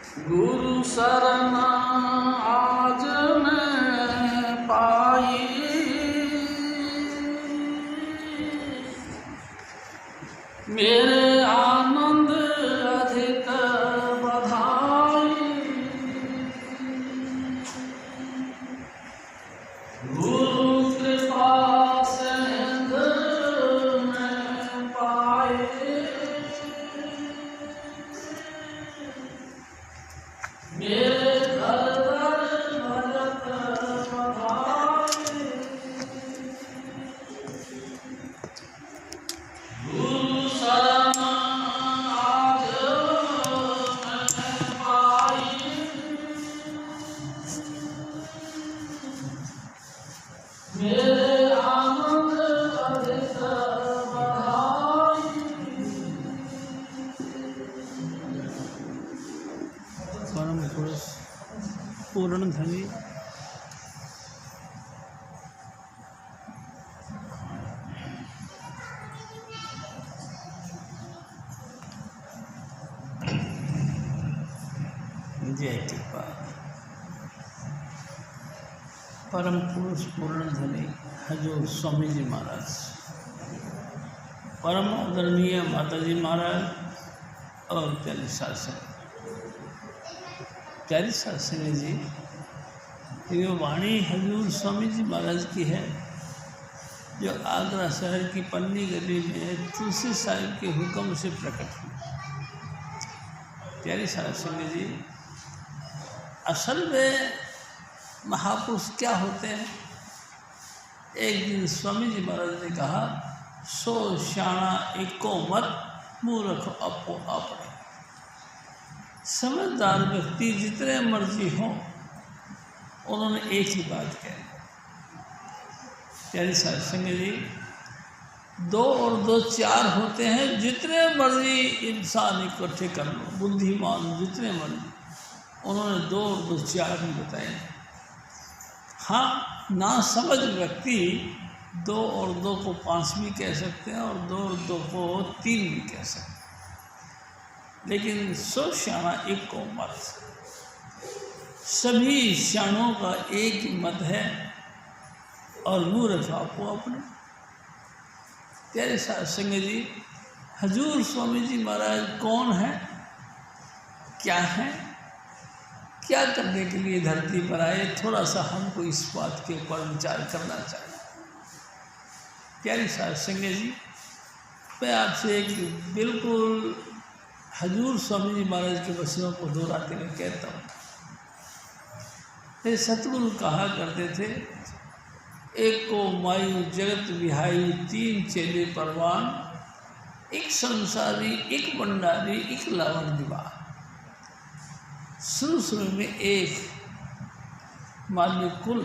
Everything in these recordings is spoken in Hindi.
गुरु शरण आज मैं पाई, मेरे आनंद अधिक बधाई। गुरु कृपा सिंध में पाए, मेरे घर घर भजत बधाई। गुरु शरण आज मैं पाई, मेरे आनंद अधिक बढ़ाई। परम पुरुष पूर्ण धनी जय कृपा। परम पुरुष पूर्ण धनी हजूर स्वामी जी महाराज, परम आदरणीय माता जी महाराज और प्यारी शासन प्यारी शासन जी, ये वाणी हजूर स्वामी जी महाराज की है जो आगरा शहर की पन्नी गली में तुलसी साहिब के हुक्म से प्रकट हुई। प्यारी शासन जी, असल में महापुरुष क्या होते हैं? एक दिन स्वामी जी महाराज ने कहा, सो श्याणा एको मत मूर्ख अपो अपने। समझदार व्यक्ति जितने मर्जी हों, उन्होंने एक ही बात कही। प्यारी सत्संग जी, 2 और 2 4 होते हैं। जितने मर्जी इंसान इकट्ठे कर लो, बुद्धिमान जितने मर्जी, उन्होंने 2 और 2 4 नहीं बताए। हाँ, ना समझ व्यक्ति 2 और 2 को 5 भी कह सकते हैं और 2 और 2 को 3 भी कह सकते हैं, लेकिन सो श्याणा एक को मत। सभी श्याणों का एक ही मत है और मूर्ख आपको अपने। प्यारे सत्संग जी, हजूर स्वामी जी महाराज कौन है, क्या है, क्या करने के लिए धरती पर आए, थोड़ा सा हमको इस बात के ऊपर विचार करना चाहिए। प्यारी सत्संग जी, मैं आपसे एक बिल्कुल हजूर स्वामी जी महाराज के वचनों को दोहराते हुए कहता हूँ। सतगुरु कहा करते थे, एक को मायू जगत विहाई, 3 चेले परवान, एक संसारी, एक भंडारी, एक लावण दीवार। शुरू शुरू में एक मालिक कुल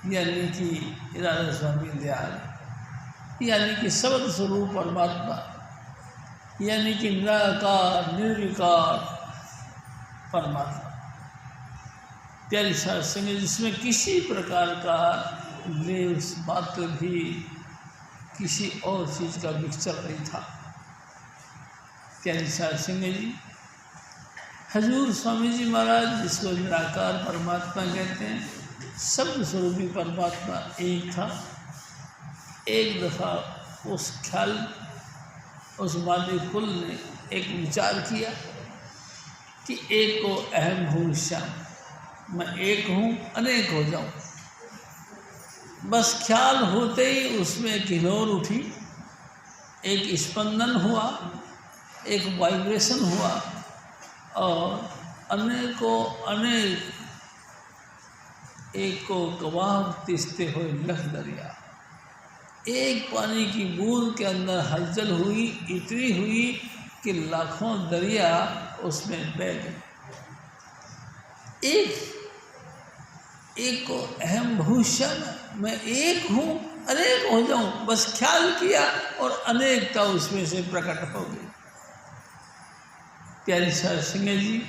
यानी कि राधा स्वामी दयाल, यानी कि शब्द स्वरूप परमात्मा, यानी कि निराकार निर्विकार परमात्मा। प्यारी सत्संग, जिसमें किसी प्रकार का लेस मात्र भी किसी और चीज़ का मिक्सचर नहीं था। प्यारी सत्संग जी, हजूर स्वामी जी महाराज जिसको निराकार परमात्मा कहते हैं, शब्द स्वरूपी परमात्मा एक था। एक दफ़ा उस ख्याल उस मालिक कुल ने एक विचार किया कि एक को अहम हूँ श्याम, मैं एक हूँ अनेक हो जाऊँ। बस ख्याल होते ही उसमें एक हिलोर उठी, एक स्पंदन हुआ, एक वाइब्रेशन हुआ और अनेकों अनेक एक को गवाह तिसते हुए लख दरिया। एक पानी की बूंद के अंदर हलचल हुई, इतनी हुई कि लाखों दरिया उसमें बह गए। एक को अहम भविष्य, मैं एक हूँ अनेक हो जाऊँ, बस ख्याल किया और अनेकता उसमें से प्रकट हो गई। प्यारी सत्संग जी,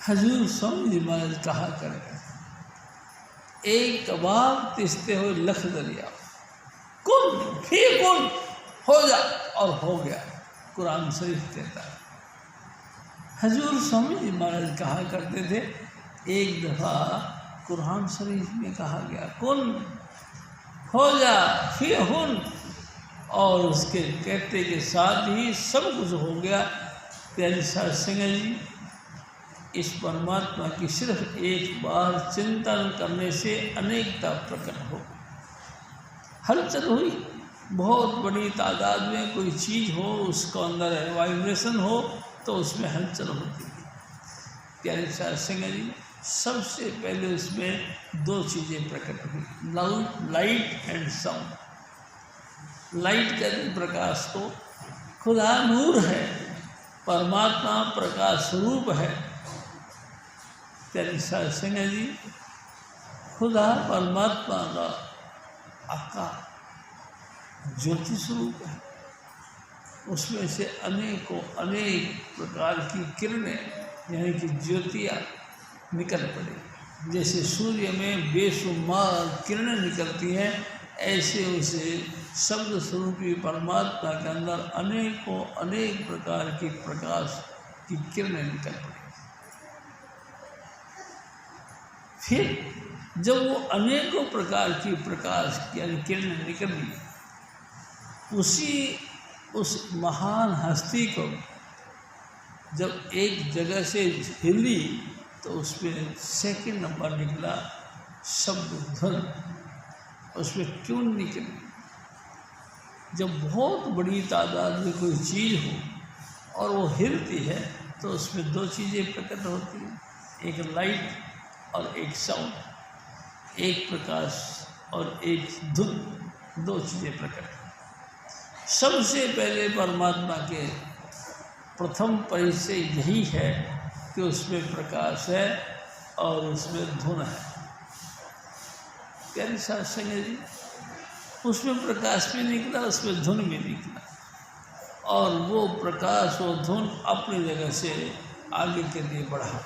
हजूर स्वामी जी महाराज कहा करें, एक कबाब तिसते हुए लख दरिया, कुन फिर कुन हो जा, और हो गया। कुरान शरीफ कहता है। हजूर स्वामी जी महाराज कहा करते थे, एक दफ़ा कुरान शरीफ में कहा गया, कुन हो जा फिर हुन, और उसके कहते के साथ ही सब कुछ हो गया। प्यारी साध संगत जी, इस परमात्मा की सिर्फ एक बार चिंतन करने से अनेकता प्रकट हो, हलचल हुई। बहुत बड़ी तादाद में कोई चीज़ हो, उसको अंदर वाइब्रेशन हो तो उसमें हलचल होती है। प्यारे साध संगत जी, सबसे पहले उसमें दो चीज़ें प्रकट हुई, लाइट एंड साउंड। लाइट कहते प्रकाश को, खुदा नूर है, परमात्मा प्रकाश स्वरूप है। प्यारे साध संगत जी, खुदा परमात्मा का आकार ज्योति स्वरूप है, उसमें से अनेकों अनेक प्रकार की किरणें यानी कि ज्योतियाँ निकल पड़े। जैसे सूर्य में बेशुमार किरणें निकलती हैं, ऐसे उसे शब्द स्वरूपी परमात्मा के अंदर अनेकों अनेक प्रकार की प्रकाश की किरणें निकल पड़ी। फिर जब वो अनेकों प्रकार की प्रकाश यानी किरणें निकली, उस महान हस्ती को जब एक जगह से हिली तो उसमें सेकंड नंबर निकला शब्द ध्वन, उसमें क्यों निकली? जब बहुत बड़ी तादाद में कोई चीज़ हो और वो हिलती है तो उसमें दो चीज़ें प्रकट होती हैं, एक लाइट और एक साउंड, एक प्रकाश और एक धुन, दो चीज़ें प्रकट। सबसे पहले परमात्मा के प्रथम परिचय यही है कि उसमें प्रकाश है और उसमें धुन है। प्यारी साध संगत जी, उसमें प्रकाश भी निकला, उसमें धुन भी निकला, और वो प्रकाश और धुन अपनी जगह से आगे के लिए बढ़ा।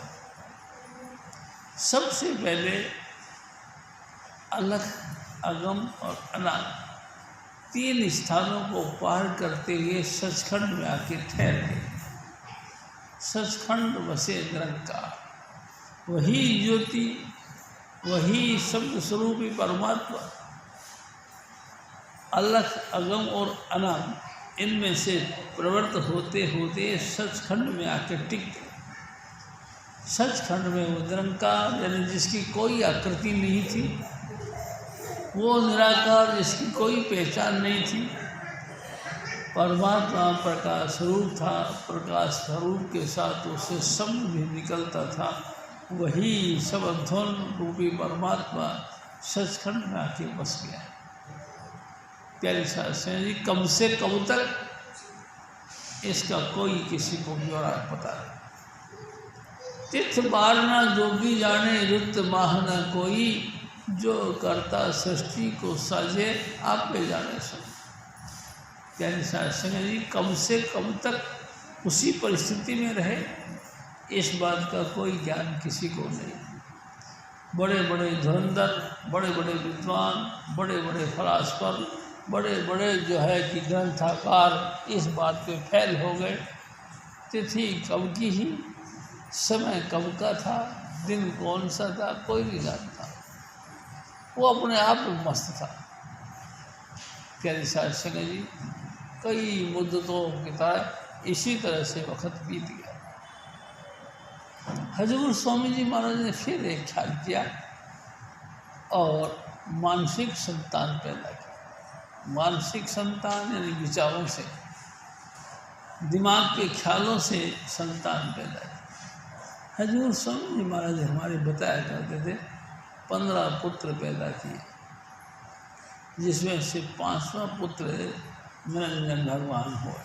सबसे पहले अलख, अगम और अनागम, तीन स्थानों को पार करते हुए सचखंड में आके ठहर गए। सचखंड बसे निरंकार, वही ज्योति, वही शब्द स्वरूपी परमात्मा अलख, अगम और अनागम, इनमें से प्रवृत्त होते होते सचखंड में आके टिक गए। सचखंड में वो निरंकार यानी जिसकी कोई आकृति नहीं थी, वो निराकार जिसकी कोई पहचान नहीं थी, परमात्मा प्रकाश स्वरूप था। प्रकाश स्वरूप के साथ उससे शब्द भी निकलता था, वही शब्द ध्वन रूपी परमात्मा सचखंड में आके बस गया। प्यारे साध संगत जी, कब से कब तक इसका कोई किसी को ब्यौरा पता नहीं। तिथ बार न जोगी जाने, रुत माह न कोई, जो करता सृष्टि को साजे आप पे जाने सो। प्यारे साध संगत जी, कब से कब तक उसी परिस्थिति में रहे, इस बात का कोई ज्ञान किसी को नहीं। बड़े बड़े धुरंधर, बड़े बड़े विद्वान, बड़े बड़े फलास्फर, बड़े बड़े जो है कि ग्रंथकार इस बात पे फैल हो गए। तिथि कब की ही, समय कब का था, दिन कौन सा था, कोई नहीं जानता। वो अपने आप में मस्त था। प्यारे साध संगत जी, कई मुद्दतों की तरह इसी तरह से वक्त बीत गया। हजूर स्वामी जी महाराज ने फिर एक ख्याल किया और मानसिक संतान पैदा किया। मानसिक संतान यानी विचारों से, दिमाग के ख्यालों से संतान पैदा की। हजूर स्वामी जी महाराज हमारे बताया करते थे 15 पुत्र पैदा किए, जिसमें से 5वां पुत्र निरंजन भगवान हुआ।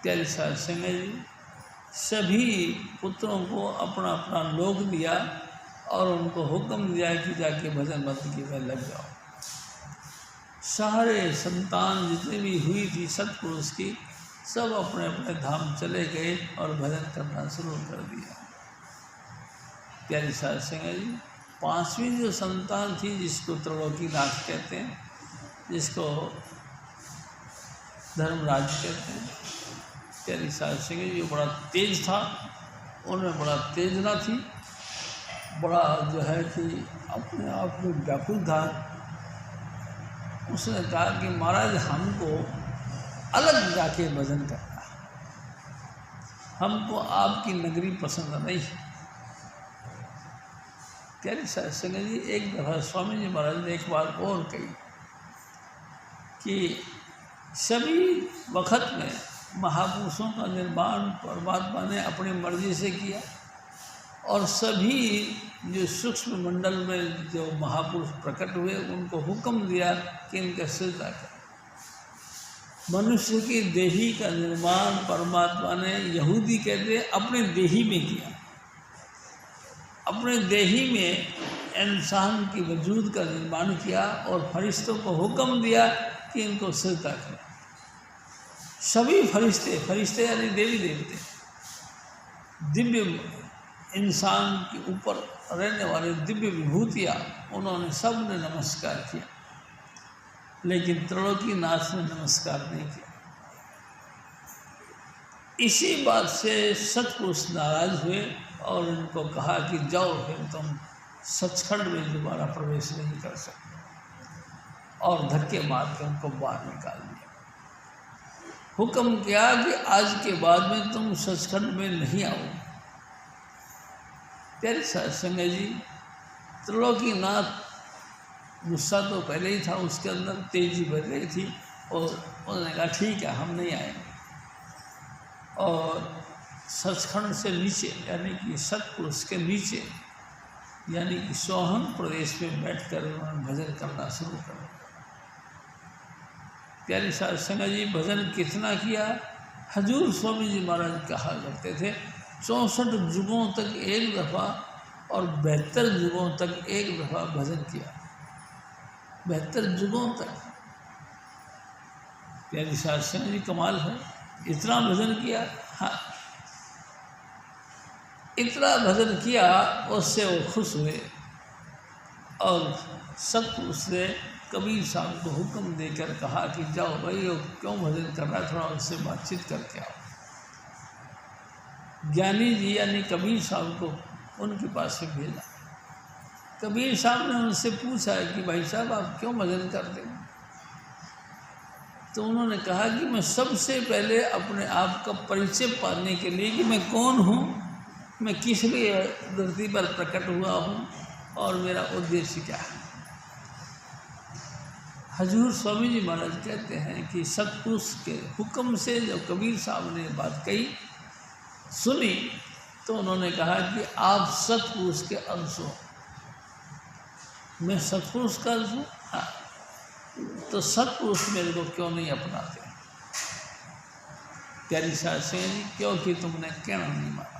प्यारे साध संगत जी, सभी पुत्रों को अपना अपना लोक दिया और उनको हुक्म दिया कि जाके भजन बंदगी में लग जाओ। सारे संतान जितनी भी हुई थी सतपुरुष की, सब अपने अपने धाम चले गए और भजन करना शुरू कर दिया। प्यारे साध संगत जी, 5वीं जो संतान थी, जिसको त्रैलोकीनाथ कहते हैं, जिसको धर्मराज कहते हैं, प्यारी साहब सिंह जी बड़ा तेज था, उनमें बड़ा तेजना थी, बड़ा जो है कि अपने आप में व्याकुल था। उसने कहा कि महाराज हमको अलग जाके भजन करना है, हमको आपकी नगरी पसंद नहीं है। प्यारी साहब सिंह जी एक दफ़ा स्वामी जी महाराज ने एक बार और कही कि सभी वक्त में महापुरुषों का निर्माण परमात्मा ने अपनी मर्जी से किया, और सभी जो सूक्ष्म मंडल में जो महापुरुष प्रकट हुए उनको हुक्म दिया कि इनका सजदा करें। मनुष्य की देही का निर्माण परमात्मा ने, यहूदी कहते हैं, अपने देही में किया। अपने देही में इंसान की वजूद का निर्माण किया और फरिश्तों को हुक्म दिया कि इनको सजदा करें। सभी फरिश्ते यानी देवी देवते, दिव्य इंसान के ऊपर रहने वाले दिव्य विभूतियाँ, उन्होंने सब ने नमस्कार किया, लेकिन त्रिलोकीनाथ ने नमस्कार नहीं किया। इसी बात से सतपुरुष नाराज हुए और उनको कहा कि जाओ, फिर तुम सचखंड में दोबारा प्रवेश नहीं कर सकते, और धक्के मार के उनको बाहर निकाल दिया। हुक्म किया कि आज के बाद में तुम सचखंड में नहीं आओगे। प्यारे साहब संग जी, त्रिलोकीनाथ गुस्सा तो पहले ही था, उसके अंदर तेजी बढ़ रही थी, और उन्होंने कहा ठीक है, हम नहीं आएंगे। और सचखंड से नीचे यानी कि सतपुरुष के नीचे यानी कि सोहन प्रदेश में बैठकर उन्होंने भजन करना शुरू कर दिया। प्यारे साहब संग जी भजन कितना किया, हजूर स्वामी जी महाराज कहा करते थे 64 युगों तक एक दफ़ा और 72 युगों तक एक दफ़ा भजन किया। 72 युगों तक। प्यारी साहब सिंह जी कमाल है, इतना भजन किया। हाँ, इतना भजन किया, उससे वो खुश हुए और सब उसने कबीर साहब को हुक्म देकर कहा कि जाओ भाई, वो क्यों भजन कर रहा है, थोड़ा उससे बातचीत करके आओ। ज्ञानी जी यानी कबीर साहब को उनके पास से भेजा। कबीर साहब ने उनसे पूछा कि भाई साहब आप क्यों भजन करते हैं? तो उन्होंने कहा कि मैं सबसे पहले अपने आप का परिचय पाने के लिए कि मैं कौन हूँ, मैं किस लिए धरती पर प्रकट हुआ हूँ और मेरा उद्देश्य क्या है। हजूर स्वामी जी महाराज कहते हैं कि सतपुरुष के हुक्म से जब कबीर साहब ने बात कही सुनी, तो उन्होंने कहा कि आप सतपुरुष के अंश हो। मैं सतपुरुष का अंश हूँ? हाँ, तो सतपुरुष मेरे को क्यों नहीं अपनाते? प्यारी साहब सिंह जी, क्योंकि तुमने कहना नहीं माना।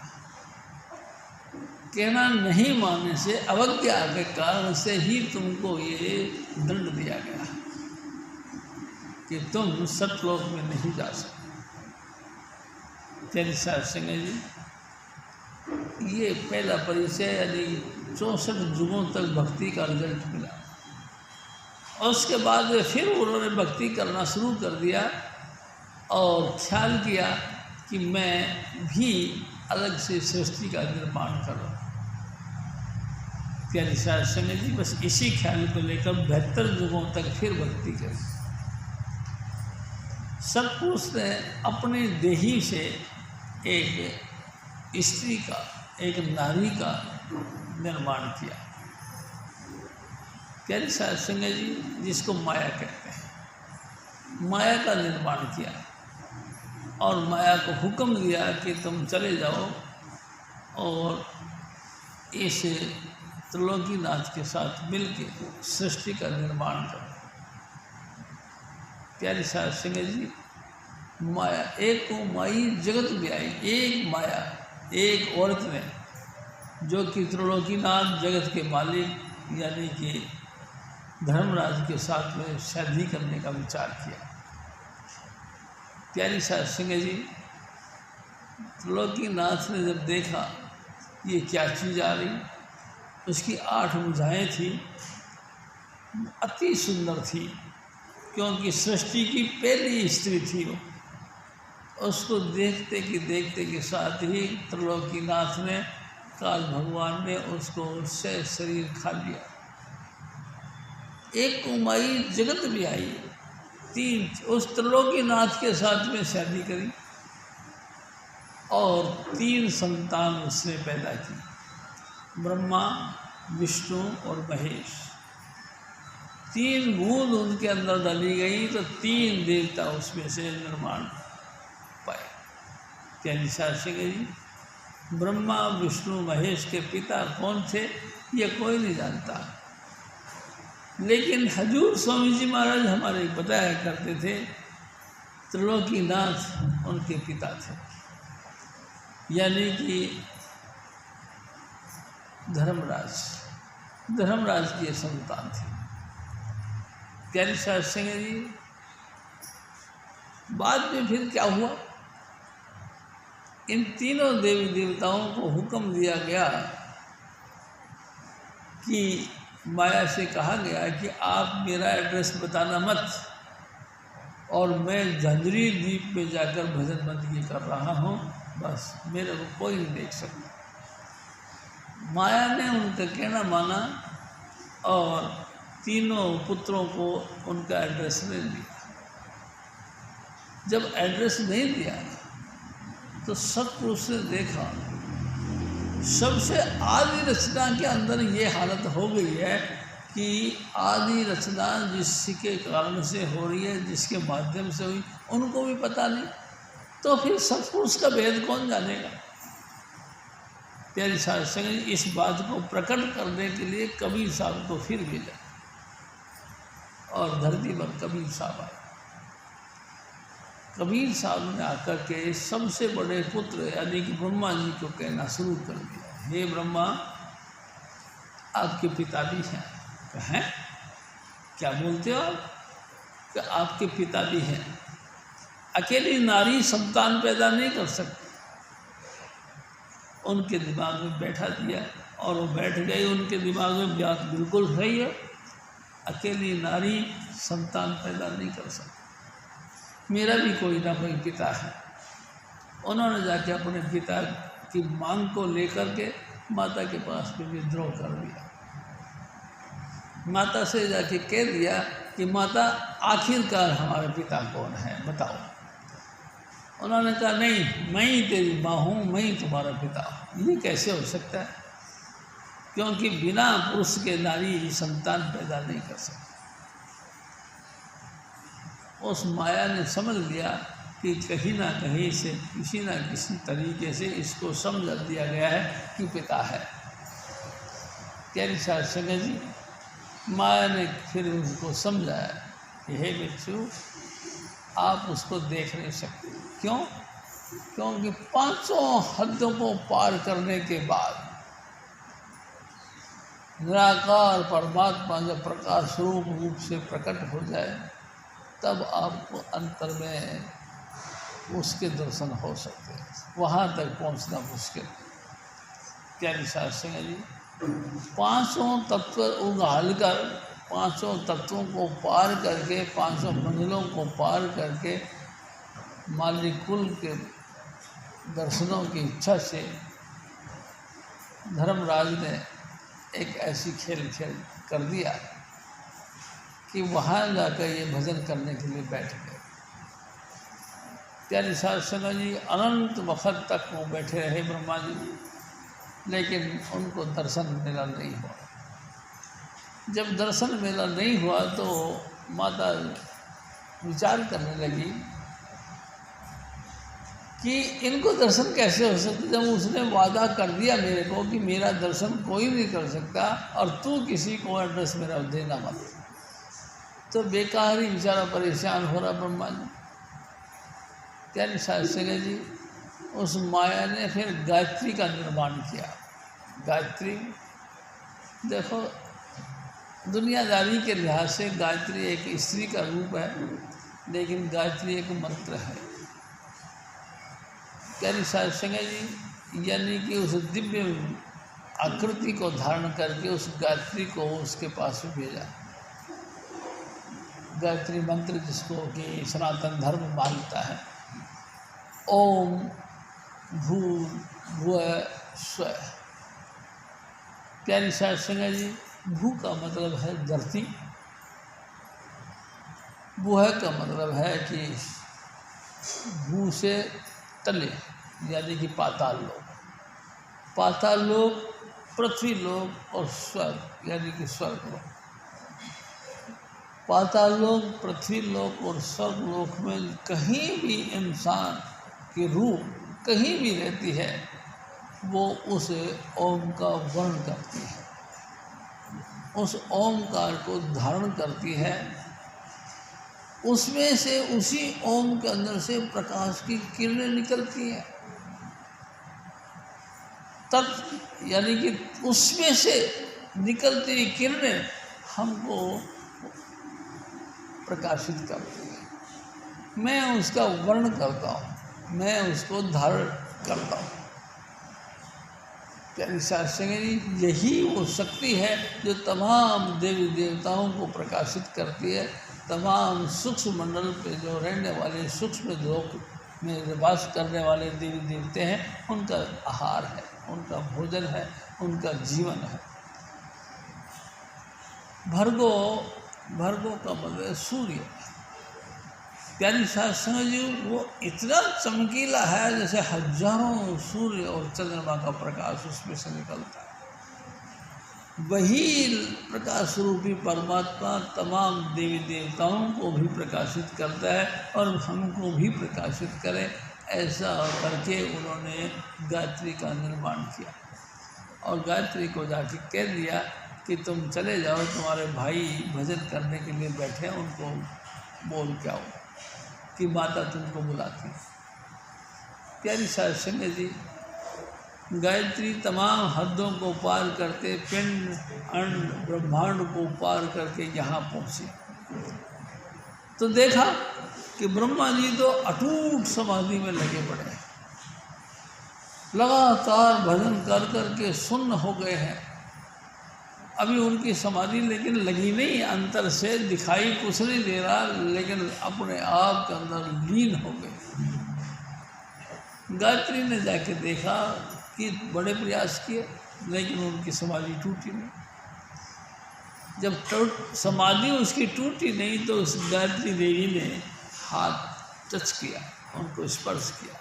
कहना नहीं मानने से, अवज्ञा के कारण से ही तुमको ये दंड दिया गया कि तुम सतलोक में नहीं जा सकते। प्यारी साहब सिंह जी, ये पहला परिचय यानी 64 युगों तक भक्ति का रिजल्ट मिला। और उसके बाद फिर उन्होंने भक्ति करना शुरू कर दिया और ख्याल किया कि मैं भी अलग से सृष्टि का निर्माण करूँ। प्यारी साहब सिंह जी बस इसी ख्याल को लेकर 72 युगों तक फिर भक्ति करी। सतपुरुष ने अपने देही से एक स्त्री का, एक नारी का निर्माण किया। प्यारी साहब सिंह जी, जिसको माया कहते हैं, माया का निर्माण किया और माया को हुक्म दिया कि तुम चले जाओ और इस त्रिलोकीनाथ के साथ मिलकर सृष्टि का निर्माण करो। प्यारी साहब सिंह जी, माया एक को माई जगत में आई, एक माया, एक औरत ने, जो कि त्रिलोकीनाथ जगत के मालिक यानी कि धर्मराज के साथ में शादी करने का विचार किया। प्यारी साहब सिंह जी, त्रिलोकीनाथ ने जब देखा ये क्या चीज़ आ रही, उसकी 8 भुजाएं थी, अति सुंदर थी, क्योंकि सृष्टि की पहली स्त्री थी वो, उसको देखते के साथ ही त्रिलोकीनाथ ने, काल भगवान ने उसको उससे शरीर खा लिया। एक कुमारी जगत भी आई, 3 उस त्रिलोकीनाथ के साथ में शादी करी और 3 संतान उसने पैदा की, ब्रह्मा, विष्णु और महेश। 3 बूंद उनके अंदर डाली गई तो 3 देवता उसमें से निर्माण पाए। क्या शास्त्री जी, ब्रह्मा विष्णु महेश के पिता कौन थे ये कोई नहीं जानता, लेकिन हजूर स्वामी जी महाराज हमारे बताया करते थे त्रिलोकीनाथ उनके पिता थे, यानी कि धर्मराज की संतान थे। प्यारी साहब सिंह जी, बाद में फिर क्या हुआ, इन तीनों देवी देवताओं को हुक्म दिया गया कि माया से कहा गया कि आप मेरा एड्रेस बताना मत, और मैं झंझरी द्वीप पे जाकर भजन बंदगी कर रहा हूँ, बस मेरे को कोई नहीं देख सकता। माया ने उनका कहना माना और तीनों पुत्रों को उनका एड्रेस नहीं दिया। जब एड्रेस नहीं दिया तो सतपुरुष ने देखा सबसे आदि रचना के अंदर ये हालत हो गई है कि आदि रचना जिसके कारण से हो रही है, जिसके माध्यम से हुई, उनको भी पता नहीं, तो फिर सतपुरुष का भेद कौन जानेगा। प्यारी साहब संग इस बात को प्रकट करने के लिए कबीर साहब को फिर भेजा और धरती पर कबीर साहब आए। कबीर साहब ने आकर के सबसे बड़े पुत्र यानी कि ब्रह्मा जी को कहना शुरू कर दिया, हे ब्रह्मा, आपके पिता भी हैं। कहें क्या बोलते हो आप, कि आपके पिता भी हैं। अकेली नारी संतान पैदा नहीं कर सकती। उनके दिमाग में बैठा दिया और वो बैठ गई, उनके दिमाग में बात बिल्कुल सही है, अकेली नारी संतान पैदा नहीं कर सकती। मेरा भी कोई ना कोई पिता है। उन्होंने जाके अपने पिता की मांग को लेकर के माता के पास में विद्रोह कर दिया। माता से जाके कह दिया कि माता, आखिरकार हमारे पिता कौन है बताओ। उन्होंने कहा नहीं, मैं ही तेरी माँ हूँ, मैं ही तुम्हारा पिता हूँ। ये कैसे हो सकता है, क्योंकि बिना पुरुष के नारी संतान पैदा नहीं कर सकती। उस माया ने समझ लिया कि कहीं ना कहीं से किसी ना किसी तरीके से इसको समझ दिया गया है कि पिता है। प्यारी साहब संगत जी, माया ने फिर उनको समझाया कि हे बच्चों, आप उसको देख नहीं सकते। क्यों? क्योंकि 500 हद्दों को पार करने के बाद निराकार परमात्मा जब प्रकाश रूप से प्रकट हो जाए, तब आपको अंतर में उसके दर्शन हो सकते हैं। वहाँ तक पहुँचना मुश्किल। प्यारी साहब सिंह जी, 500 तत्व उगाल कर, 500 तत्वों को पार करके, 500 मंजिलों को पार करके मालिक कुल के दर्शनों की इच्छा से धर्मराज ने एक ऐसी खेल कर दिया कि वहाँ जाकर ये भजन करने के लिए बैठ गए। प्यारी साहब संगत जी, अनंत वक्त तक वो बैठे रहे ब्रह्मा जी, लेकिन उनको दर्शन मिला नहीं हुआ। जब दर्शन मिला नहीं हुआ तो माता विचार करने लगी कि इनको दर्शन कैसे हो सकता, जब उसने वादा कर दिया मेरे को कि मेरा दर्शन कोई नहीं कर सकता और तू किसी को एड्रेस मेरा देना मत। तो बेकार ही बेचारा परेशान हो रहा ब्रह्मा जी। प्यारी साहब संगत जी, उस माया ने फिर गायत्री का निर्माण किया। गायत्री देखो, दुनियादारी के लिहाज से गायत्री एक स्त्री का रूप है, लेकिन गायत्री एक मंत्र है। प्यारी साहब संगत जी, यानी कि उस दिव्य आकृति को धारण करके उस गायत्री को उसके पास में भेजा। गायत्री मंत्र जिसको कि सनातन धर्म मानता है, ओम भूर्भुवः स्वः। प्यारी साध संगत जी, भू का मतलब है धरती, भुह का मतलब है कि भू से तले यानी कि पाताल लोक, पाताल लोक, पृथ्वी लोक और स्वर्ग यानी कि स्वर्ग लोक। पाताल लोक, पृथ्वी लोक और स्वर्ग लोक में कहीं भी इंसान की रूह कहीं भी रहती है, वो उस ओम का वर्ण करती है, उस ओमकार को धारण करती है। उसमें से, उसी ओम के अंदर से प्रकाश की किरणें निकलती हैं। तब यानी कि उसमें से निकलती हुई किरणें हमको प्रकाशित करती हैं। मैं उसका वर्ण करता हूँ, मैं उसको धारण करता हूँ। प्यारी साध संगत जी, यही वो शक्ति है जो तमाम देवी देवताओं को प्रकाशित करती है। तमाम सूक्ष्म मंडल पे जो रहने वाले, सूक्ष्म लोक में वास करने वाले देवी देवते हैं, उनका आहार है, उनका भोजन है, उनका जीवन है। भर्गो, भर्गो का मतलब है सूर्य। प्यारी साध संगत जी, वो इतना चमकीला है जैसे हजारों सूर्य और चंद्रमा का प्रकाश उसमें से निकलता है। वही प्रकाश रूपी परमात्मा तमाम देवी देवताओं को भी प्रकाशित करता है और हमको भी प्रकाशित करे, ऐसा करके उन्होंने गायत्री का निर्माण किया। और गायत्री को जाके कह दिया कि तुम चले जाओ, तुम्हारे भाई भजन करने के लिए बैठे, उनको बोल के आओ कि माता तुमको बुलाती है। प्यारी साध संगत जी, गायत्री तमाम हदों को पार करते, पिंड अंड ब्रह्मांड को पार करके यहाँ पहुँची, तो देखा कि ब्रह्मा जी तो अटूट समाधि में लगे पड़े हैं, लगातार भजन कर करके सुन्न हो गए हैं। अभी उनकी समाधि लेकिन लगी नहीं, अंतर से दिखाई कुछ नहीं दे रहा, लेकिन अपने आप के अंदर लीन हो गए। गायत्री ने जाके देखा कि बड़े प्रयास किए, लेकिन उनकी समाधि टूटी नहीं। जब समाधि उसकी टूटी नहीं, तो उस गायत्री देवी ने हाथ टच किया, उनको स्पर्श किया।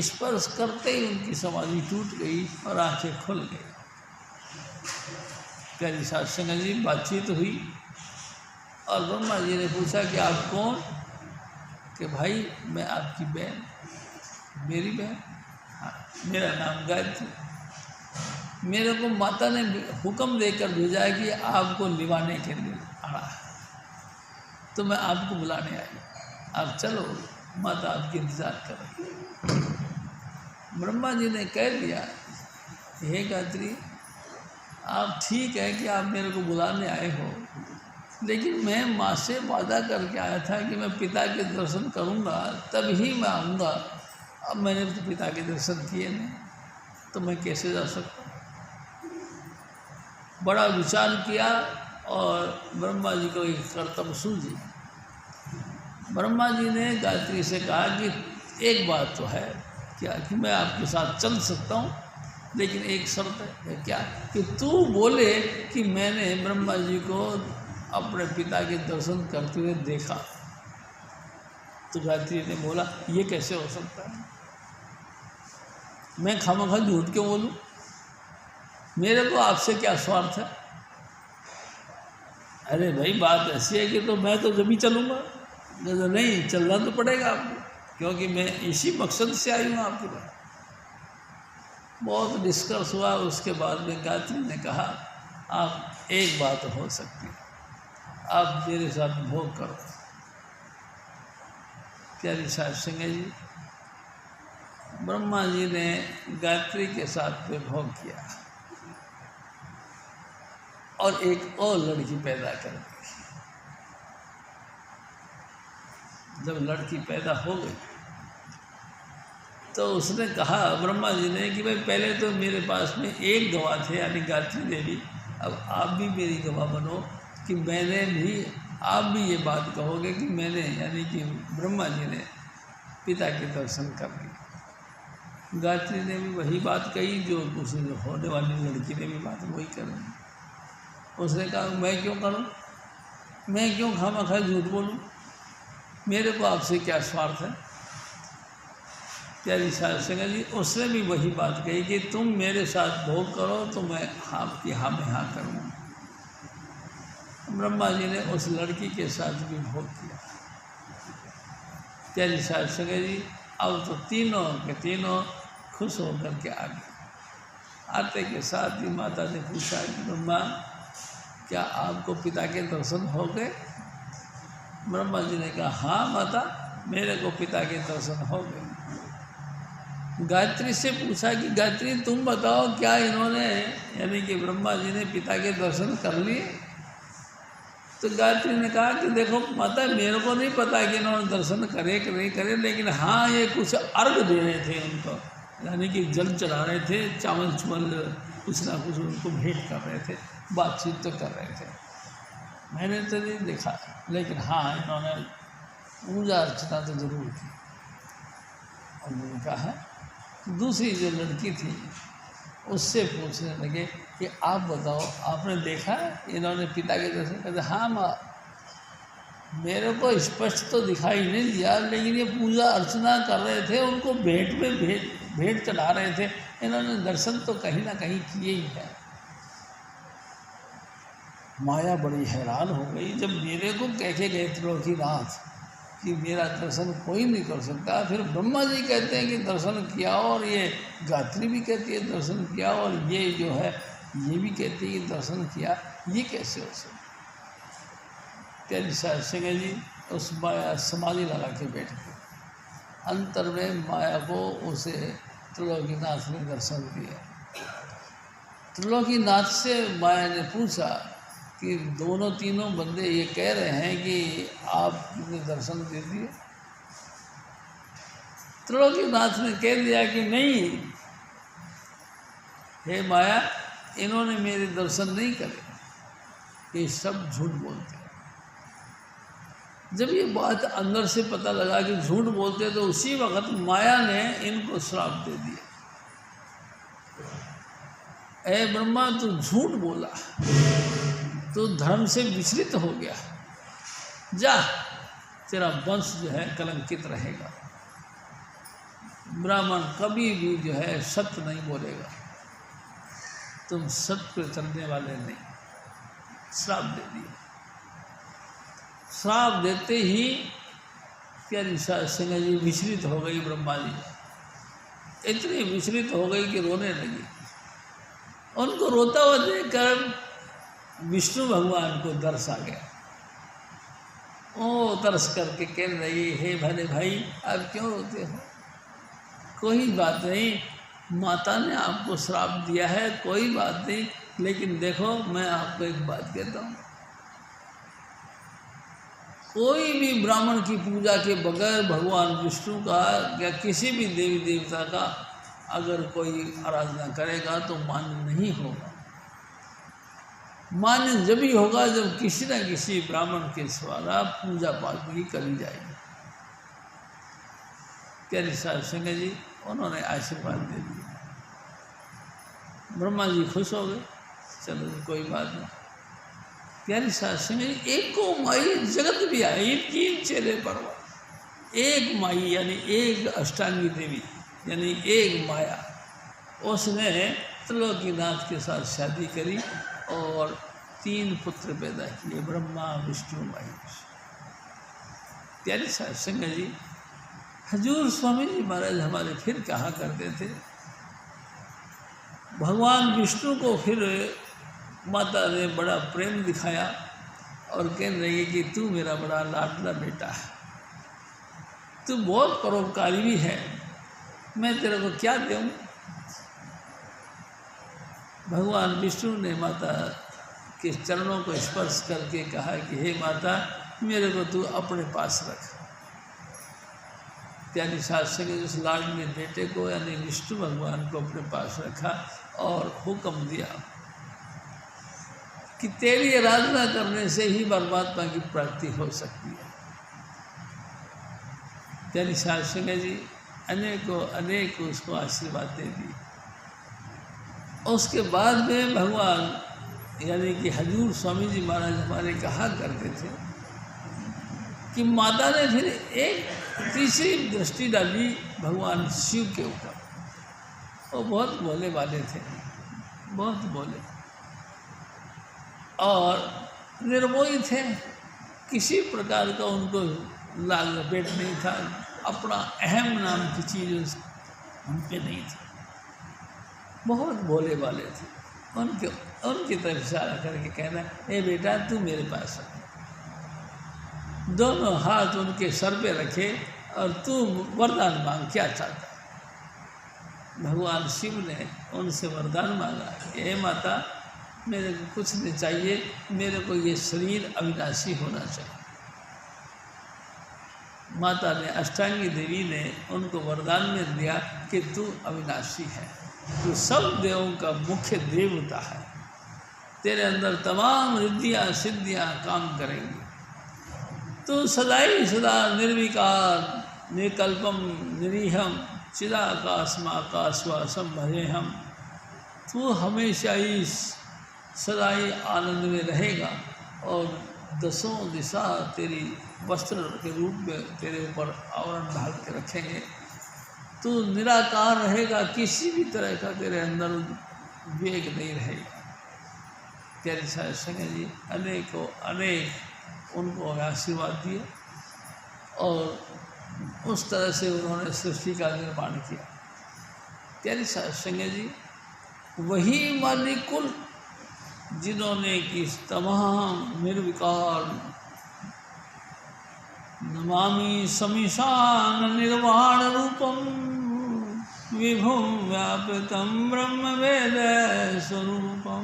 स्पर्श करते ही उनकी समाधि टूट गई और आंखें खुल गई। प्यारी साध संगत जी, बातचीत हुई और ब्रह्मा जी ने पूछा कि आप कौन? कि भाई मैं आपकी बहन। मेरी बहन? हाँ, मेरा नाम गायत्री। मेरे को माता ने हुक्म देकर भेजा है कि आपको लिवाने के लिए आना है, तो मैं आपको बुलाने आई। आप चलो, माता आपकी इंतजार कर रही है। ब्रह्मा जी ने कह दिया, हे गायत्री, आप ठीक है कि आप मेरे को बुलाने आए हो, लेकिन मैं माँ से वादा करके आया था कि मैं पिता के दर्शन करूँगा तभी मैं आऊँगा। अब मैंने तो पिता के दर्शन किए नहीं, तो मैं कैसे जा सकता? बड़ा विचार किया और ब्रह्मा जी को एक कर्तव्य सूझी। ब्रह्मा जी ने गायत्री से कहा कि एक बात तो है क्या, कि मैं आपके साथ चल सकता हूँ, लेकिन एक शर्त है। क्या? कि तू बोले कि मैंने ब्रह्मा जी को अपने पिता के दर्शन करते हुए देखा। तो गायत्री ने बोला, ये कैसे हो सकता है? मैं खामखा झूठ क्यों बोलूं? मेरे को आपसे क्या स्वार्थ है? अरे भाई, बात ऐसी है कि तो मैं तो जब भी चलूँगा, नहीं चलना तो पड़ेगा आपको, क्योंकि मैं इसी मकसद से आई हूँ आपके पास। बहुत डिस्कस हुआ। उसके बाद में गायत्री ने कहा, आप एक बात हो सकती है, आप मेरे साथ भोग करो। प्यारी साध संगत जी, ब्रह्मा जी ने गायत्री के साथ में भोग किया और एक और लड़की पैदा कर दी। जब लड़की पैदा हो गई तो उसने कहा, ब्रह्मा जी ने, कि भाई पहले तो मेरे पास में एक गवाह थे यानी गायत्री देवी, अब आप भी मेरी गवाह बनो कि मैंने भी, आप भी ये बात कहोगे कि मैंने यानी कि ब्रह्मा जी ने पिता के दर्शन कर लिए। गायत्री ने भी वही बात कही जो उस होने वाली लड़की ने भी बात वही करी। उसने कहा मैं क्यों करूं, मैं क्यों खामखा झूठ बोलूं, मेरे को आपसे क्या स्वार्थ है। प्यारी साध संगत जी, उसने भी वही बात कही कि तुम मेरे साथ भोग करो तो मैं आपकी हाँ में हाँ करूँगा। ब्रह्मा जी ने उस लड़की के साथ भी भोग किया। प्यारी साध संगत जी, अब तो तीनों के तीनों खुश होकर के आ गए। आते के साथ ही माता ने पूछा कि ब्रह्मा क्या आपको पिता के दर्शन हो गए। ब्रह्मा जी ने कहा हाँ माता, मेरे को पिता के दर्शन हो गए। गायत्री से पूछा कि गायत्री तुम बताओ क्या इन्होंने यानी कि ब्रह्मा जी ने पिता के दर्शन कर लिए। तो गायत्री ने कहा कि देखो माता, मेरे को नहीं पता कि इन्होंने दर्शन करे कि नहीं करे, लेकिन हाँ ये कुछ अर्घ दे रहे थे उनको, यानी कि जल चढ़ा रहे थे, चावल चुवल कुछ ना कुछ उनको भेंट कर रहे थे, बातचीत तो कर रहे थे। मैंने तो नहीं देखा, लेकिन हाँ इन्होंने पूजा अर्चना तो जरूर की। उन्होंने कहा है। दूसरी जो लड़की थी उससे पूछने लगे कि आप बताओ आपने देखा इन्होंने पिता के दर्शन। कहते हाँ माँ, मेरे को स्पष्ट तो दिखाई नहीं दिया, लेकिन ये पूजा अर्चना कर रहे थे, उनको भेंट में भेंट चढ़ा रहे थे, इन्होंने दर्शन तो कहीं ना कहीं किए ही है। माया बड़ी हैरान हो गई जब मेरे को कह के गए त्रिलोकीनाथ कि मेरा दर्शन कोई नहीं कर सकता, फिर ब्रह्मा जी कहते हैं कि दर्शन किया, और ये गायत्री भी कहती है दर्शन किया, और ये जो है ये भी कहती है कि दर्शन किया, ये कैसे हो सकता। प्यारी साध संगत जी उस माया समाधि लगा के बैठ गए। अंतर में माया को उसे त्रिलोकीनाथ ने दर्शन दिया। त्रिलोकीनाथ से माया ने पूछा कि दोनों तीनों बंदे ये कह रहे हैं कि आपने दर्शन दे दिए। त्रिलोकीनाथ ने कह दिया कि नहीं हे माया, इन्होंने मेरे दर्शन नहीं करे, ये सब झूठ बोलते हैं। जब ये बात अंदर से पता लगा कि झूठ बोलते तो उसी वक्त माया ने इनको श्राप दे दिया। ऐ ब्रह्मा, तू झूठ बोला, तो धर्म से विचलित हो गया, जा तेरा वंश जो है कलंकित रहेगा। ब्राह्मण कभी भी जो है सत्य नहीं बोलेगा, तुम सत्य पर चलने वाले नहीं। श्राप दे दिया। श्राप देते ही प्यारी साध संगत जी विचलित हो गई। ब्रह्मा जी इतनी विचलित हो गई कि रोने लगी। उनको रोता हुआ देखकर विष्णु भगवान को तरस आ गया। ओ तरस करके कहने लगी, हे भले भाई आप क्यों रोते हो, कोई बात नहीं, माता ने आपको श्राप दिया है, कोई बात नहीं, लेकिन देखो मैं आपको एक बात कहता हूँ, कोई भी ब्राह्मण की पूजा के बगैर भगवान विष्णु का या किसी भी देवी देवता का अगर कोई आराधना करेगा तो मान्य नहीं होगा। मान्य जब ही होगा जब किसी न किसी ब्राह्मण के द्वारा पूजा पाठ भी करी जाएगी। प्यारी साध संगत जी उन्होंने आशीर्वाद दे दिया। ब्रह्मा जी खुश हो गए, चलो कोई बात नहीं। प्यारी साध संगत जी एक को माई जगत भी आई, 3 चेले परवा, एक माई यानी एक अष्टांगी देवी यानी एक माया, उसने त्रिलोकीनाथ के साथ शादी करी और 3 पुत्र पैदा किए, ब्रह्मा विष्णु महेश। प्यारी साध संगत जी हजूर स्वामी जी महाराज हमारे फिर कहा करते थे, भगवान विष्णु को फिर माता ने बड़ा प्रेम दिखाया और कहने लगी कि तू मेरा बड़ा लाडला बेटा है, तू बहुत परोपकारी भी है, मैं तेरे को क्या दूँ। भगवान विष्णु ने माता के चरणों को स्पर्श करके कहा कि हे माता, मेरे को तू अपने पास रख। प्यारी साध संगत उस लाडले बेटे को यानी विष्णु भगवान को अपने पास रखा और हुक्म दिया कि तेरी आराधना करने से ही परमात्मा की प्राप्ति हो सकती है। प्यारी साध संगत जी अनेक उसको आशीर्वाद दे दी। उसके बाद में भगवान यानी कि हजूर स्वामी जी महाराज हमारे कहा करते थे कि माता ने फिर एक तीसरी दृष्टि डाली भगवान शिव के ऊपर। वो बहुत भोले वाले थे, बहुत भोले और निर्मोही थे। किसी प्रकार का उनको लाल लपेट नहीं था, अपना अहम नाम की चीज़ उन पे नहीं थी। बहुत भोले वाले थे। उनकी तरफ इशारा करके कहना, ए बेटा तू मेरे पास आ। दोनों हाथ उनके सर पे रखे और तू वरदान मांग, क्या चाहता है। भगवान शिव ने उनसे वरदान मांगा, हे माता मेरे को कुछ नहीं चाहिए, मेरे को ये शरीर अविनाशी होना चाहिए। माता ने अष्टांगी देवी ने उनको वरदान में दिया कि तू अविनाशी है, तू सब देवों का मुख्य देवता है, तेरे अंदर तमाम रिद्धियाँ सिद्धियाँ काम करेंगी। तू सदाई सदा निर्विकार निकल्पम निरीहम चिदाकाशमाकाशवासम भजेहम, तू हमेशा ही सदाई आनंद में रहेगा और दसों दिशा तेरी वस्त्र के रूप में तेरे ऊपर आवरण ढाल के रखेंगे। तू निराकार रहेगा, किसी भी तरह का तेरे अंदर वेग नहीं रहेगा। प्यारी साध संगत जी अनेक उनको आशीर्वाद दिए और उस तरह से उन्होंने सृष्टि का निर्माण किया। प्यारी साध संगत जी वही मालिकुल जिन्होंने कि तमाम निर्विकार नमामि समीशान निर्वाण रूपम विभुम व्यापृतम ब्रह्म वेद स्वरूपम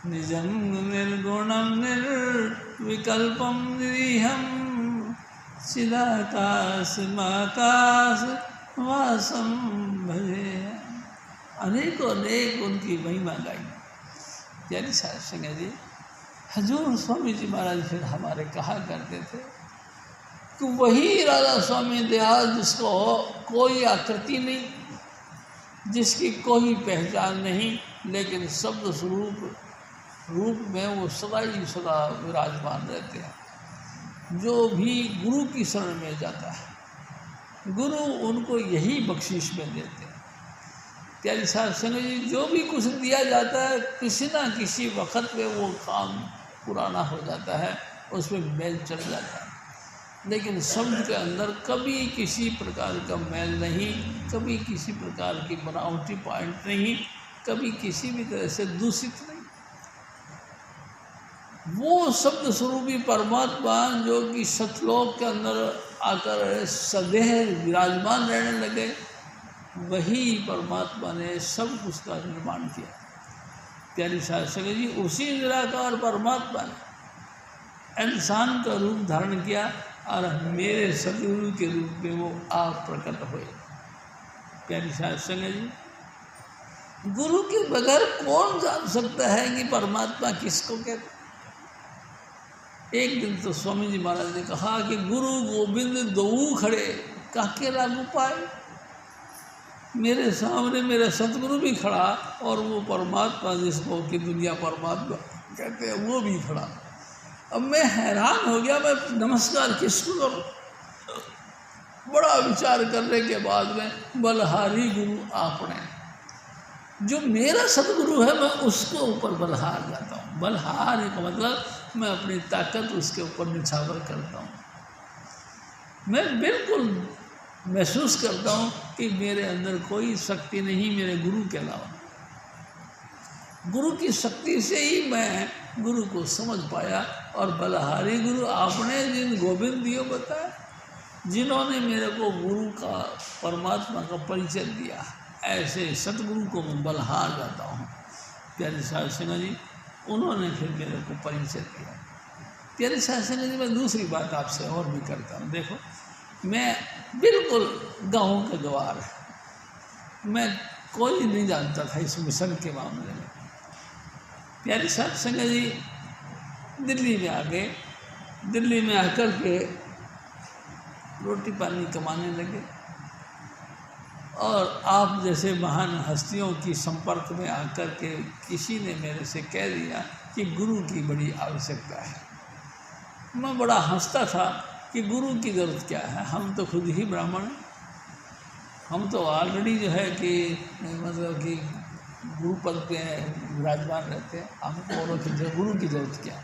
निजं निर्गुणं निर्विकल्पम निरीहं चिदाकाशमाकाश वासम भजे। अनेक उनकी महिमा गाई। प्यारी साध संगत जी हजूर स्वामी जी महाराज फिर हमारे कहा करते थे कि वही राधा स्वामी दयाल जिसको कोई आकृति नहीं, जिसकी कोई पहचान नहीं, लेकिन शब्द स्वरूप रूप में वो सदा ही सदा विराजमान रहते हैं। जो भी गुरु की शरण में जाता है गुरु उनको यही बख्शिश में देते हैं। प्यारी साध संगत जी जो भी कुछ दिया जाता है किसी ना किसी वक्त में वो काम पुराना हो जाता है, उसमें मैल चढ़ जाता है, लेकिन शब्द के अंदर कभी किसी प्रकार का मैल नहीं, कभी किसी प्रकार की बनावटी पॉइंट नहीं, कभी किसी भी तरह से दूषित नहीं। वो शब्द स्वरूपी परमात्मा जो कि सतलोक के अंदर आकर सदैह विराजमान रहने लगे, वही परमात्मा ने सब कुछ का निर्माण किया। प्यारी साध संगत जी उसी निराकार परमात्मा ने इंसान का रूप धारण किया और मेरे सदगुरु के रूप में वो आप प्रकट हुए। प्यारी साध संगत जी गुरु के बगैर कौन जान सकता है कि परमात्मा किसको कहते। एक दिन तो स्वामी जी महाराज ने कहा कि गुरु गोविंद दो खड़े काके लागू पाए। मेरे सामने मेरा सतगुरु भी खड़ा और वो परमात्मा जिसको कि दुनिया परमात्मा कहते हैं वो भी खड़ा। अब मैं हैरान हो गया, मैं नमस्कार किसको करूं। बड़ा विचार करने के बाद में बलहारी गुरु आपने, जो मेरा सतगुरु है मैं उसके ऊपर बलहार जाता हूँ। बलहार का मतलब मैं अपनी ताकत उसके ऊपर निछावर करता हूँ। मैं बिल्कुल महसूस करता हूँ कि मेरे अंदर कोई शक्ति नहीं मेरे गुरु के अलावा। गुरु की शक्ति से ही मैं गुरु को समझ पाया। और बलहारी गुरु आपने जिन गोविंद दियो बताया, जिन्होंने मेरे को गुरु का परमात्मा का परिचय दिया, ऐसे सतगुरु को मैं बलहार जाता हूँ। प्यारे साध संगत जी उन्होंने फिर मेरे को परिचय दिया। प्यारे साध संगत जी मैं दूसरी बात आपसे और भी करता हूँ। देखो मैं बिल्कुल गाँव का गवार है, मैं कोई नहीं जानता था इस मिशन के मामले में। प्यारे साध संगत जी दिल्ली में आ गए। दिल्ली में आकर के रोटी पानी कमाने लगे। और आप जैसे महान हस्तियों की संपर्क में आकर के किसी ने मेरे से कह दिया कि गुरु की बड़ी आवश्यकता है। मैं बड़ा हंसता था कि गुरु की ज़रूरत क्या है, हम तो खुद ही ब्राह्मण हैं, हम तो ऑलरेडी जो है कि मतलब कि गुरु पद पे विराजमान रहते हैं, हमको औरों की गुरु की ज़रूरत क्या है।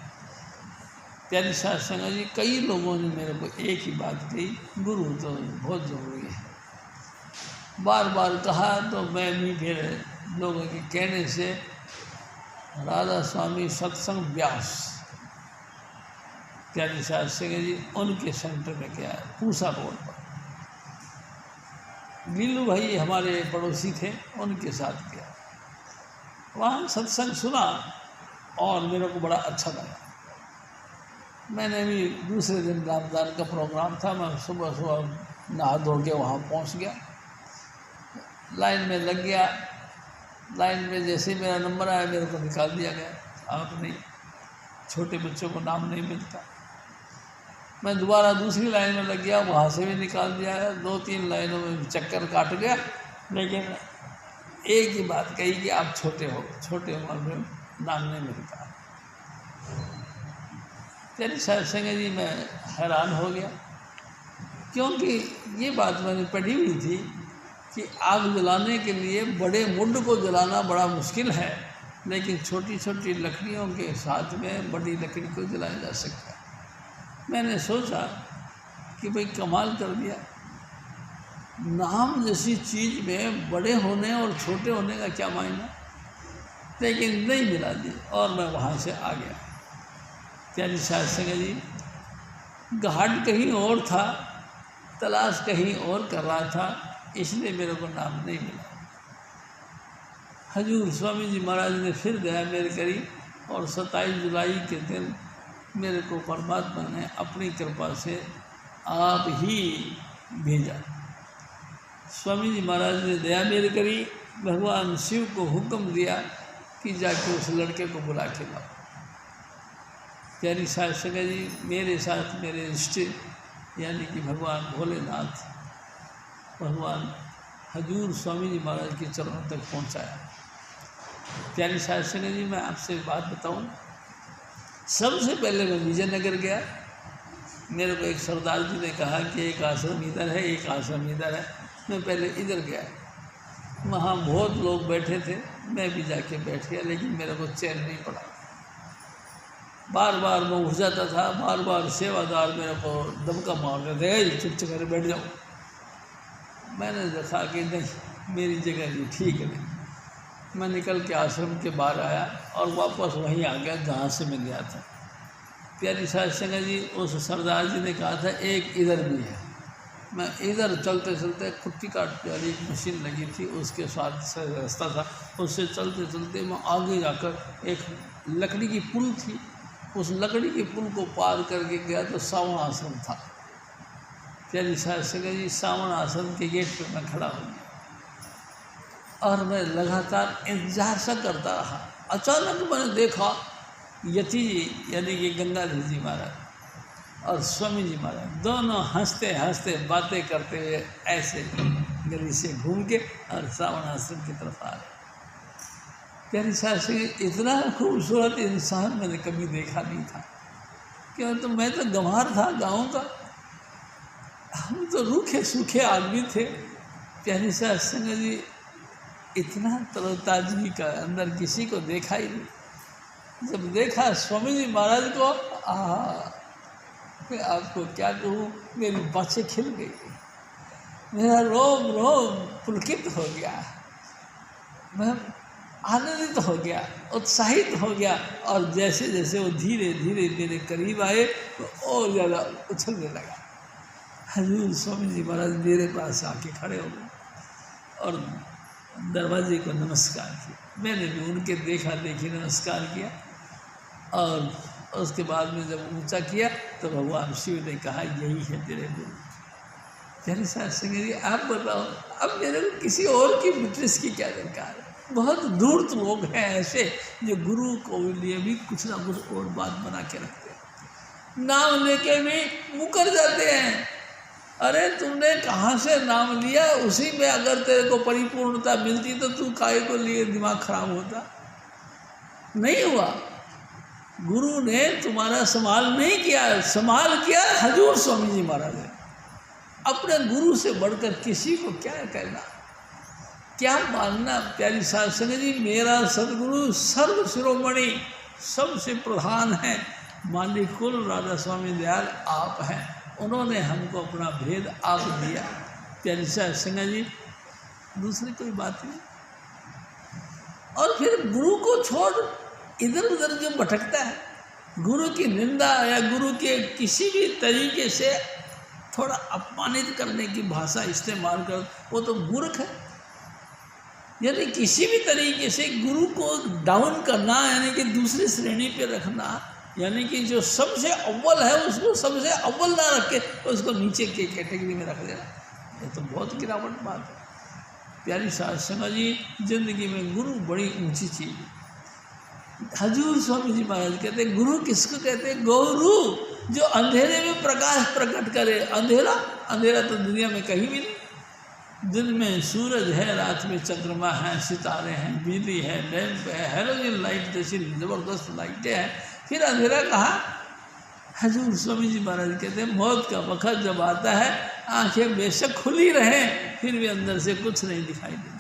प्यारी साध संगत जी, कई लोगों ने मेरे को एक ही बात कही, गुरु तो बहुत ज़रूरी है। बार बार कहा तो मैं भी फिर लोगों के कहने से राधा स्वामी सत्संग व्यास प्यारी साध संगत जी उनके सेंटर में गया है, पूसा रोड पर। लीलू भाई हमारे पड़ोसी थे, उनके साथ गया, वहाँ सत्संग सुना और मेरे को बड़ा अच्छा लगा। मैंने भी दूसरे दिन रामदान का प्रोग्राम था, मैं सुबह सुबह नहा धो के वहाँ पहुँच गया, लाइन में लग गया। लाइन में जैसे ही मेरा नंबर आया मेरे को निकाल दिया गया, आप नहीं, छोटे बच्चों को नाम नहीं मिलता। मैं दोबारा दूसरी लाइन में लग गया, वहाँ से भी निकाल दिया गया। 2-3 लाइनों में चक्कर काट गया, लेकिन एक ही बात कही कि आप छोटे हो, छोटे उम्र में नाम नहीं मिलता। तेरी साध संगत जी मैं हैरान हो गया, क्योंकि ये बात मैंने पढ़ी हुई थी कि आग जलाने के लिए बड़े मुंड को जलाना बड़ा मुश्किल है, लेकिन छोटी छोटी लकड़ियों के साथ में बड़ी लकड़ी को जलाया जा सकता है। मैंने सोचा कि भाई कमाल कर दिया, नाम जैसी चीज़ में बड़े होने और छोटे होने का क्या मायना, लेकिन नहीं मिला जी, और मैं वहाँ से आ गया। प्यारी साध संगत जी, घाट कहीं और था, तलाश कहीं और कर रहा था, इसलिए मेरे को नाम नहीं मिला। हजूर स्वामी जी महाराज ने फिर दया मेरे करी और 27 जुलाई के दिन मेरे को परमात्मा ने अपनी कृपा से आप ही भेजा। स्वामी जी महाराज ने दया मेरे करी, भगवान शिव को हुक्म दिया कि जाके उस लड़के को बुला के लाओ। प्यारी साध संगत जी, मेरे साथ मेरे रिश्ते यानी कि भगवान भोलेनाथ, भगवान हजूर स्वामी जी महाराज के चरणों तक पहुंचाया। प्यारी साध संगत जी, मैं आपसे बात बताऊं, सबसे पहले मैं विजयनगर गया। मेरे को एक सरदार जी ने कहा कि एक आश्रम इधर है, एक आश्रम इधर है। मैं पहले इधर गया, वहाँ बहुत लोग बैठे थे, मैं भी जाके बैठ गया, लेकिन मेरे को चैन नहीं पड़ा। बार बार मैं उठ जाता था, बार बार सेवादार मेरे को दबका मार रहे थे, चुपचाप करके बैठ जाओ। मैंने देखा कि नहीं, मेरी जगह नहीं ठीक है। मैं निकल के आश्रम के बाहर आया और वापस वहीं आ गया जहाँ से मैं गया था। प्यारी साध संगत जी, उस सरदार जी ने कहा था एक इधर भी है। मैं इधर चलते चलते कुट्टी काटने वाली एक मशीन लगी थी, उसके साथ से रास्ता था, उससे चलते चलते मैं आगे जाकर एक लकड़ी की पुल थी, उस लकड़ी की पुल को पार करके गया तो सावन आश्रम था। प्यारी साध संगत जी, सावन आश्रम के गेट पर मैं खड़ा हो गया और मैं लगातार इंतजार सा करता रहा। अचानक मैंने देखा यति जी यानी कि गंगाधर जी महाराज और स्वामी जी महाराज दोनों हंसते हंसते बातें करते हुए ऐसे गली से घूम के और सावन आश्रम की तरफ आ गए। प्यारी साध संगत, इतना खूबसूरत इंसान मैंने कभी देखा नहीं था। क्यों, तो मैं तो गंवार था गाँव का, हम तो रूखे सूखे आदमी थे। प्यारी साध संगत जी, इतना तरोताजगी का अंदर किसी को देखा ही नहीं। जब देखा स्वामी जी महाराज को, मैं आपको क्या कहूँ, मेरी बातें खिल गई, मेरा रोम रोम पुलकित हो गया, मैं आनंदित हो गया, उत्साहित हो गया। और जैसे जैसे वो धीरे धीरे मेरे करीब आए तो और ज़्यादा उछलने लगा। हजूर स्वामी जी महाराज मेरे पास आके खड़े हो गए और दरवाजे को नमस्कार किया। मैंने भी उनके देखा देखी नमस्कार किया और उसके बाद में जब ऊंचा किया तो भगवान शिव ने कहा यही है तेरे गुरु। प्यारी साध संगत जी, आप बताओ, अब मेरे को किसी और की विटनेस की क्या दरकार है। बहुत धूर्त लोग हैं ऐसे जो गुरु को लिए भी कुछ ना कुछ और बात बना के रखते हैं, नाम लेके भी मुकर जाते हैं। अरे तुमने कहाँ से नाम लिया, उसी में अगर तेरे को परिपूर्णता मिलती तो तू काहे को लिए दिमाग खराब होता? नहीं हुआ। गुरु ने तुम्हारा संभाल नहीं किया, संभाल किया हजूर स्वामी जी महाराज ने। अपने गुरु से बढ़कर किसी को क्या कहना, क्या मानना। प्यारी साध संगत जी, मेरा सदगुरु सर्व शिरोमणि, सबसे प्रधान है, मालिक कुल राधा स्वामी दयाल आप हैं। उन्होंने हमको अपना भेद आप दिया। प्यारी साध संगत जी, दूसरी कोई बात नहीं। और फिर गुरु को छोड़ इधर उधर जो भटकता है, गुरु की निंदा या गुरु के किसी भी तरीके से थोड़ा अपमानित करने की भाषा इस्तेमाल कर, वो तो मूर्ख है। यानी किसी भी तरीके से गुरु को डाउन करना, यानी कि दूसरी श्रेणी पे रखना, यानी कि जो सबसे अव्वल है उसको सबसे अव्वल ना रख के उसको नीचे के कैटेगरी में रख देना, ये तो बहुत गिरावट बात है। प्यारी साध संगत जी, जिंदगी में गुरु बड़ी ऊंची चीज़ है। हजूर स्वामी जी महाराज कहते हैं, गुरु किसको कहते हैं? गुरु जो अंधेरे में प्रकाश प्रकट करे। अंधेरा, अंधेरा तो दुनिया में कहीं भी नहीं। दिन में सूरज है, रात में चंद्रमा है, सितारे हैं, बिजली है, लैंप है, हेलोजन लाइट जैसी ज़बरदस्त लाइटें हैं, फिर अंधेरा कहाँ? हजूर स्वामी जी महाराज कहते हैं, मौत का वक़्त जब आता है, आंखें बेशक खुली रहें, फिर भी अंदर से कुछ नहीं दिखाई देता।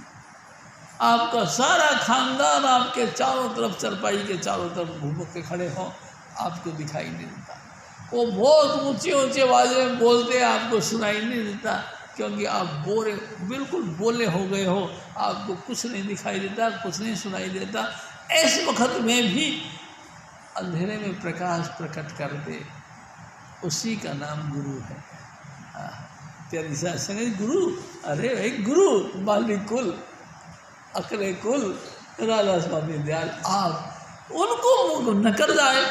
आपका सारा खानदान आपके चारों तरफ, चरपाई के चारों तरफ घूम के खड़े हों, आपको दिखाई नहीं देता। वो बहुत ऊंचे ऊंचे आवाज़ में बोलते, आपको सुनाई नहीं देता, क्योंकि आप बिल्कुल बोले हो गए हो, आपको कुछ नहीं दिखाई देता, कुछ नहीं सुनाई देता। ऐसे वक्त में भी अंधेरे में प्रकाश प्रकट कर दे, उसी का नाम गुरु है। प्यारी साध संगत, गुरु, अरे भाई गुरु, मालिक कुल, अकले कुल राधा स्वामी दयाल आप, उनको न कर जाए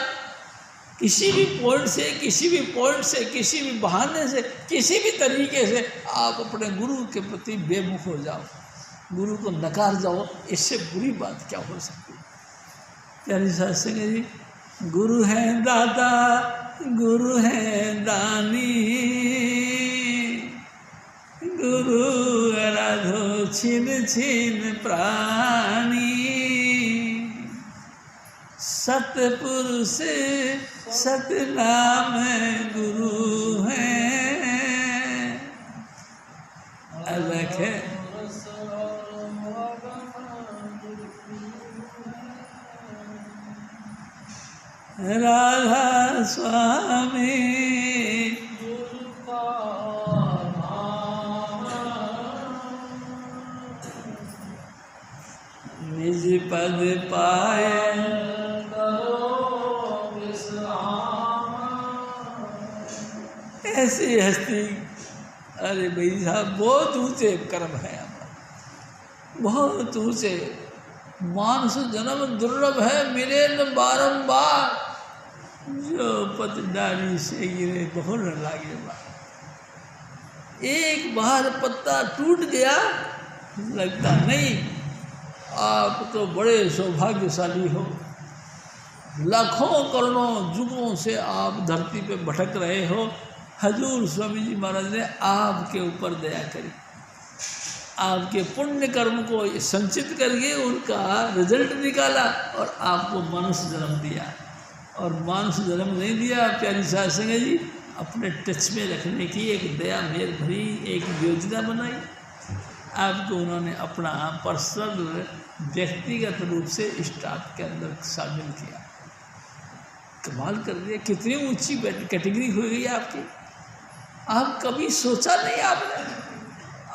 किसी भी पॉइंट से, किसी भी पॉइंट से, किसी भी बहाने से, किसी भी तरीके से आप अपने गुरु के प्रति बेमुख हो जाओ, गुरु को नकार जाओ, इससे बुरी बात क्या हो सकती है। प्यारी साध संगत जी, गुरु है दाता, गुरु है दानी, गुरु राधो छिन छिन प्राणी, सतपुरुष सतनाम गुरु है, अलग है। राधा स्वामी निज पद पाए, ऐसी हस्ती। अरे भाई साहब, बहुत ऊंचे कर्म है, बहुत ऊंचे। मानस जन्म दुर्लभ है, मिले न बारंबार, जो पत डाली से गिरे बहुत न लागे बार। एक बार पत्ता टूट गया, लगता नहीं। आप तो बड़े सौभाग्यशाली हो, लाखों करोड़ों युगों से आप धरती पे भटक रहे हो। हजूर स्वामी जी महाराज ने आपके ऊपर दया करी, आपके पुण्य कर्म को संचित करके उनका रिजल्ट निकाला और आपको मनुष्य जन्म दिया। और मनुष्य जन्म नहीं दिया, प्यारी साध संगत जी, अपने टच में रखने की एक दया मेर भरी एक योजना बनाई। आपको उन्होंने अपना पर्सनल व्यक्तिगत रूप से स्टाफ के अंदर शामिल किया। कमाल कर दिया, कितनी ऊंची कैटेगरी हो गई आपकी। आप कभी सोचा नहीं आपने,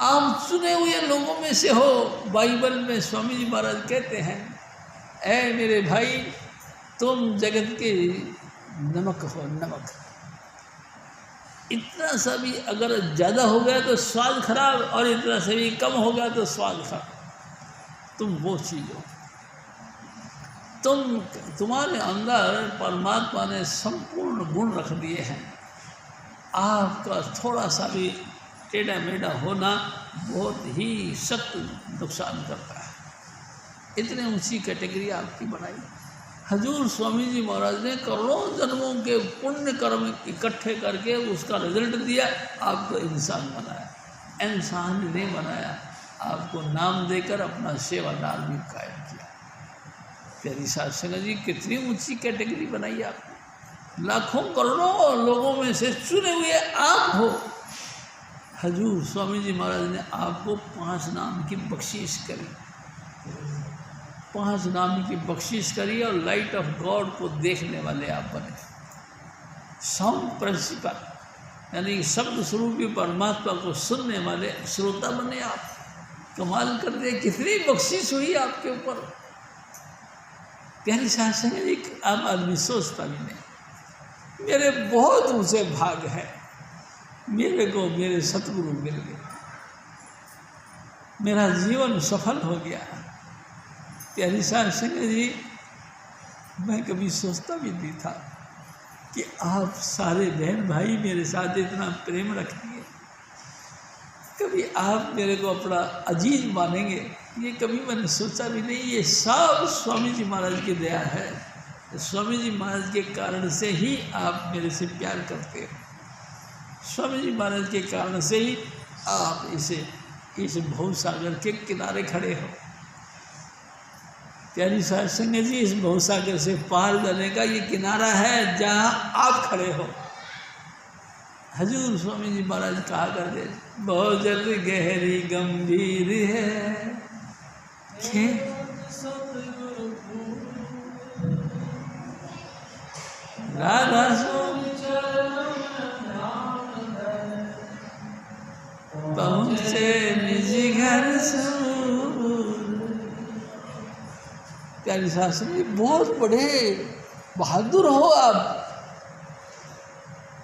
आप चुने हुए लोगों में से हो। बाइबल में स्वामी जी महाराज कहते हैं, ऐ मेरे भाई, तुम जगत के नमक हो, नमक। इतना सा भी अगर ज़्यादा हो गया तो स्वाद खराब, और इतना सा भी कम हो गया तो स्वाद खराब। तुम वो चीज़ हो, तुम्हारे अंदर परमात्मा ने संपूर्ण गुण रख दिए हैं। आपका थोड़ा सा भी टेढ़ा मेढ़ा होना बहुत ही सख्त नुकसान करता है। इतनी ऊंची कैटेगरी आपकी बनाई। हजूर स्वामी जी महाराज ने करोड़ों जन्मों के पुण्य कर्म इकट्ठे करके उसका रिजल्ट दिया, आपको इंसान बनाया। इंसान नहीं बनाया, आपको नाम देकर अपना सेवादार भी कायम किया। प्यारी साध संगत जी, कितनी ऊंची कैटेगरी बनाई आपने। लाखों करोड़ों लोगों में से चुने हुए आप हो। हजूर स्वामी जी महाराज ने आपको 5 नाम की बख्शीश करी, 5 नाम की बख्शीश करी और लाइट ऑफ गॉड को देखने वाले आप बने। साउंड प्रिंसिपल यानी शब्द स्वरूपी परमात्मा को सुनने वाले श्रोता बने आप। कमाल कर दिया, कितनी बख्शीश हुई आपके ऊपर। प्यारी साध संगत जी, आम आदमी सोचता भी नहीं, मेरे बहुत ऊंचे भाग है, मेरे को मेरे सतगुरु मिल गए, मेरा जीवन सफल हो गया। प्यारी साध संगत जी, मैं कभी सोचता भी नहीं था कि आप सारे बहन भाई मेरे साथ इतना प्रेम रखेंगे, कभी आप मेरे को अपना अजीज मानेंगे, ये कभी मैंने सोचा भी नहीं। ये सब स्वामी जी महाराज की दया है। स्वामी जी महाराज के कारण से ही आप मेरे से प्यार करते हो। स्वामी जी महाराज के कारण से ही आप इस भवसागर के किनारे खड़े हो। प्यारी साध संगत जी, इस भवसागर से पार जाने का ये किनारा है जहाँ आप खड़े हो। हजूर स्वामी जी महाराज कहा करते, बहुत जल गहरी गंभीर है राधा स्वामी पहुँचे निज घर सूर। प्यारी साध संगत जी, बहुत बड़े बहादुर हो आप,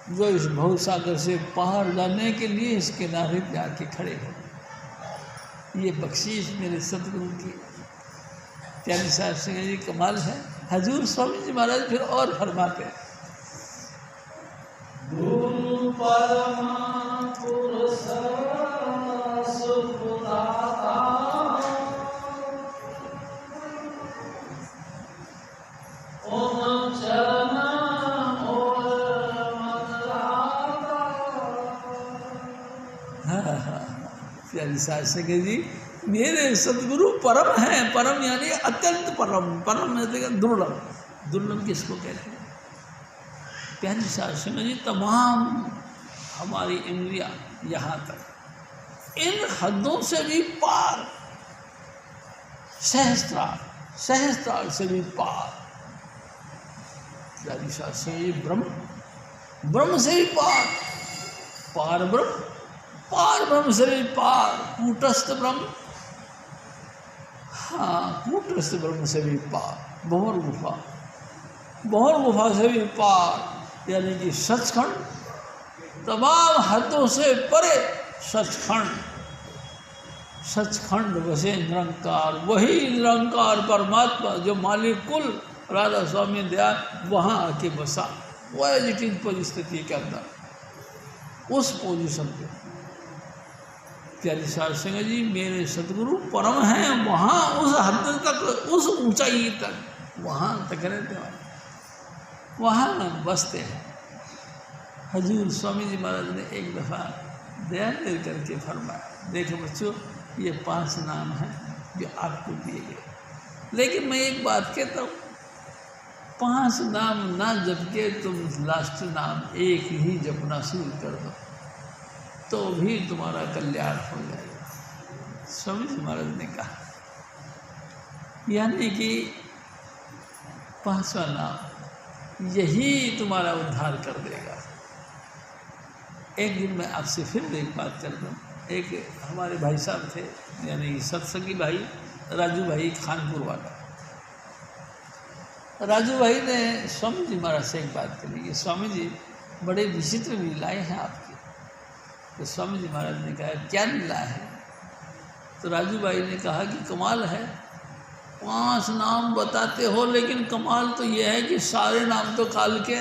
जो इस भवसागर से पार जाने के लिए इस किनारे पे आके खड़े हो। ये बख्शीश मेरे सतगुरु की। प्यारी साध संगत जी, कमाल है। हजूर स्वामी जी महाराज फिर और फरमाते हैं, गुरु परमा पुरुष सुखदाता, ओम चरण प्यारी साध संगत जी, मेरे सदगुरु परम हैं। परम यानी अत्यंत परम। परम मतलब दुर्लभ। दुर्लभ किसको कहते हैं? प्यारी साध संगत जी, तमाम हमारी इंद्रियां यहाँ तक, इन हदों से भी पार, सहस्त्रार से भी पार। प्यारी साध संगत जी, ब्रह्म से भी पार ब्रह्म, पार ब्रह्म से भी पार, कूटस्थ ब्रह्म, हाँ कूटस्थ ब्रह्म से भी पार, भंवर गुफा से भी पार, यानी कि सचखंड, तमाम हदों से परे सचखंड वसे निरंकार। वही निरंकार परमात्मा जो मालिक कुल राधा स्वामी दया वहाँ आके बसा, वह एजिटिंग परिस्थिति के अंदर, उस पोजीशन पे। प्यारी साध संगत जी, मेरे सतगुरु परम हैं, वहाँ उस हद तक, उस ऊंचाई तक, वहाँ तक रहते हैं, वहाँ बसते हैं। हजूर स्वामी जी महाराज ने एक दफ़ा दया दे करके फरमाया, देखो बच्चों, ये 5 नाम हैं जो आपको दिए गए, लेकिन मैं एक बात कहता हूँ, 5 नाम ना जप के तुम लास्ट नाम एक ही जपना शुरू कर दो तो भी तुम्हारा कल्याण हो जाएगा। स्वामी जी महाराज ने कहा, यानी कि 5वां नाम यही तुम्हारा उद्धार कर देगा। एक दिन मैं आपसे फिर एक बात कर दूँ। एक हमारे भाई साहब थे, यानी सत्संगी भाई राजू भाई, खानपुर वाला। राजू भाई ने स्वामी जी महाराज से एक बात करी कि स्वामी जी, बड़े विचित्र लीलाएँ हैं आपकी। तो स्वामी जी महाराज ने कहा, क्या लीला है? तो राजू भाई ने कहा कि कमाल है, 5 नाम बताते हो, लेकिन कमाल तो यह है कि सारे नाम तो काल के,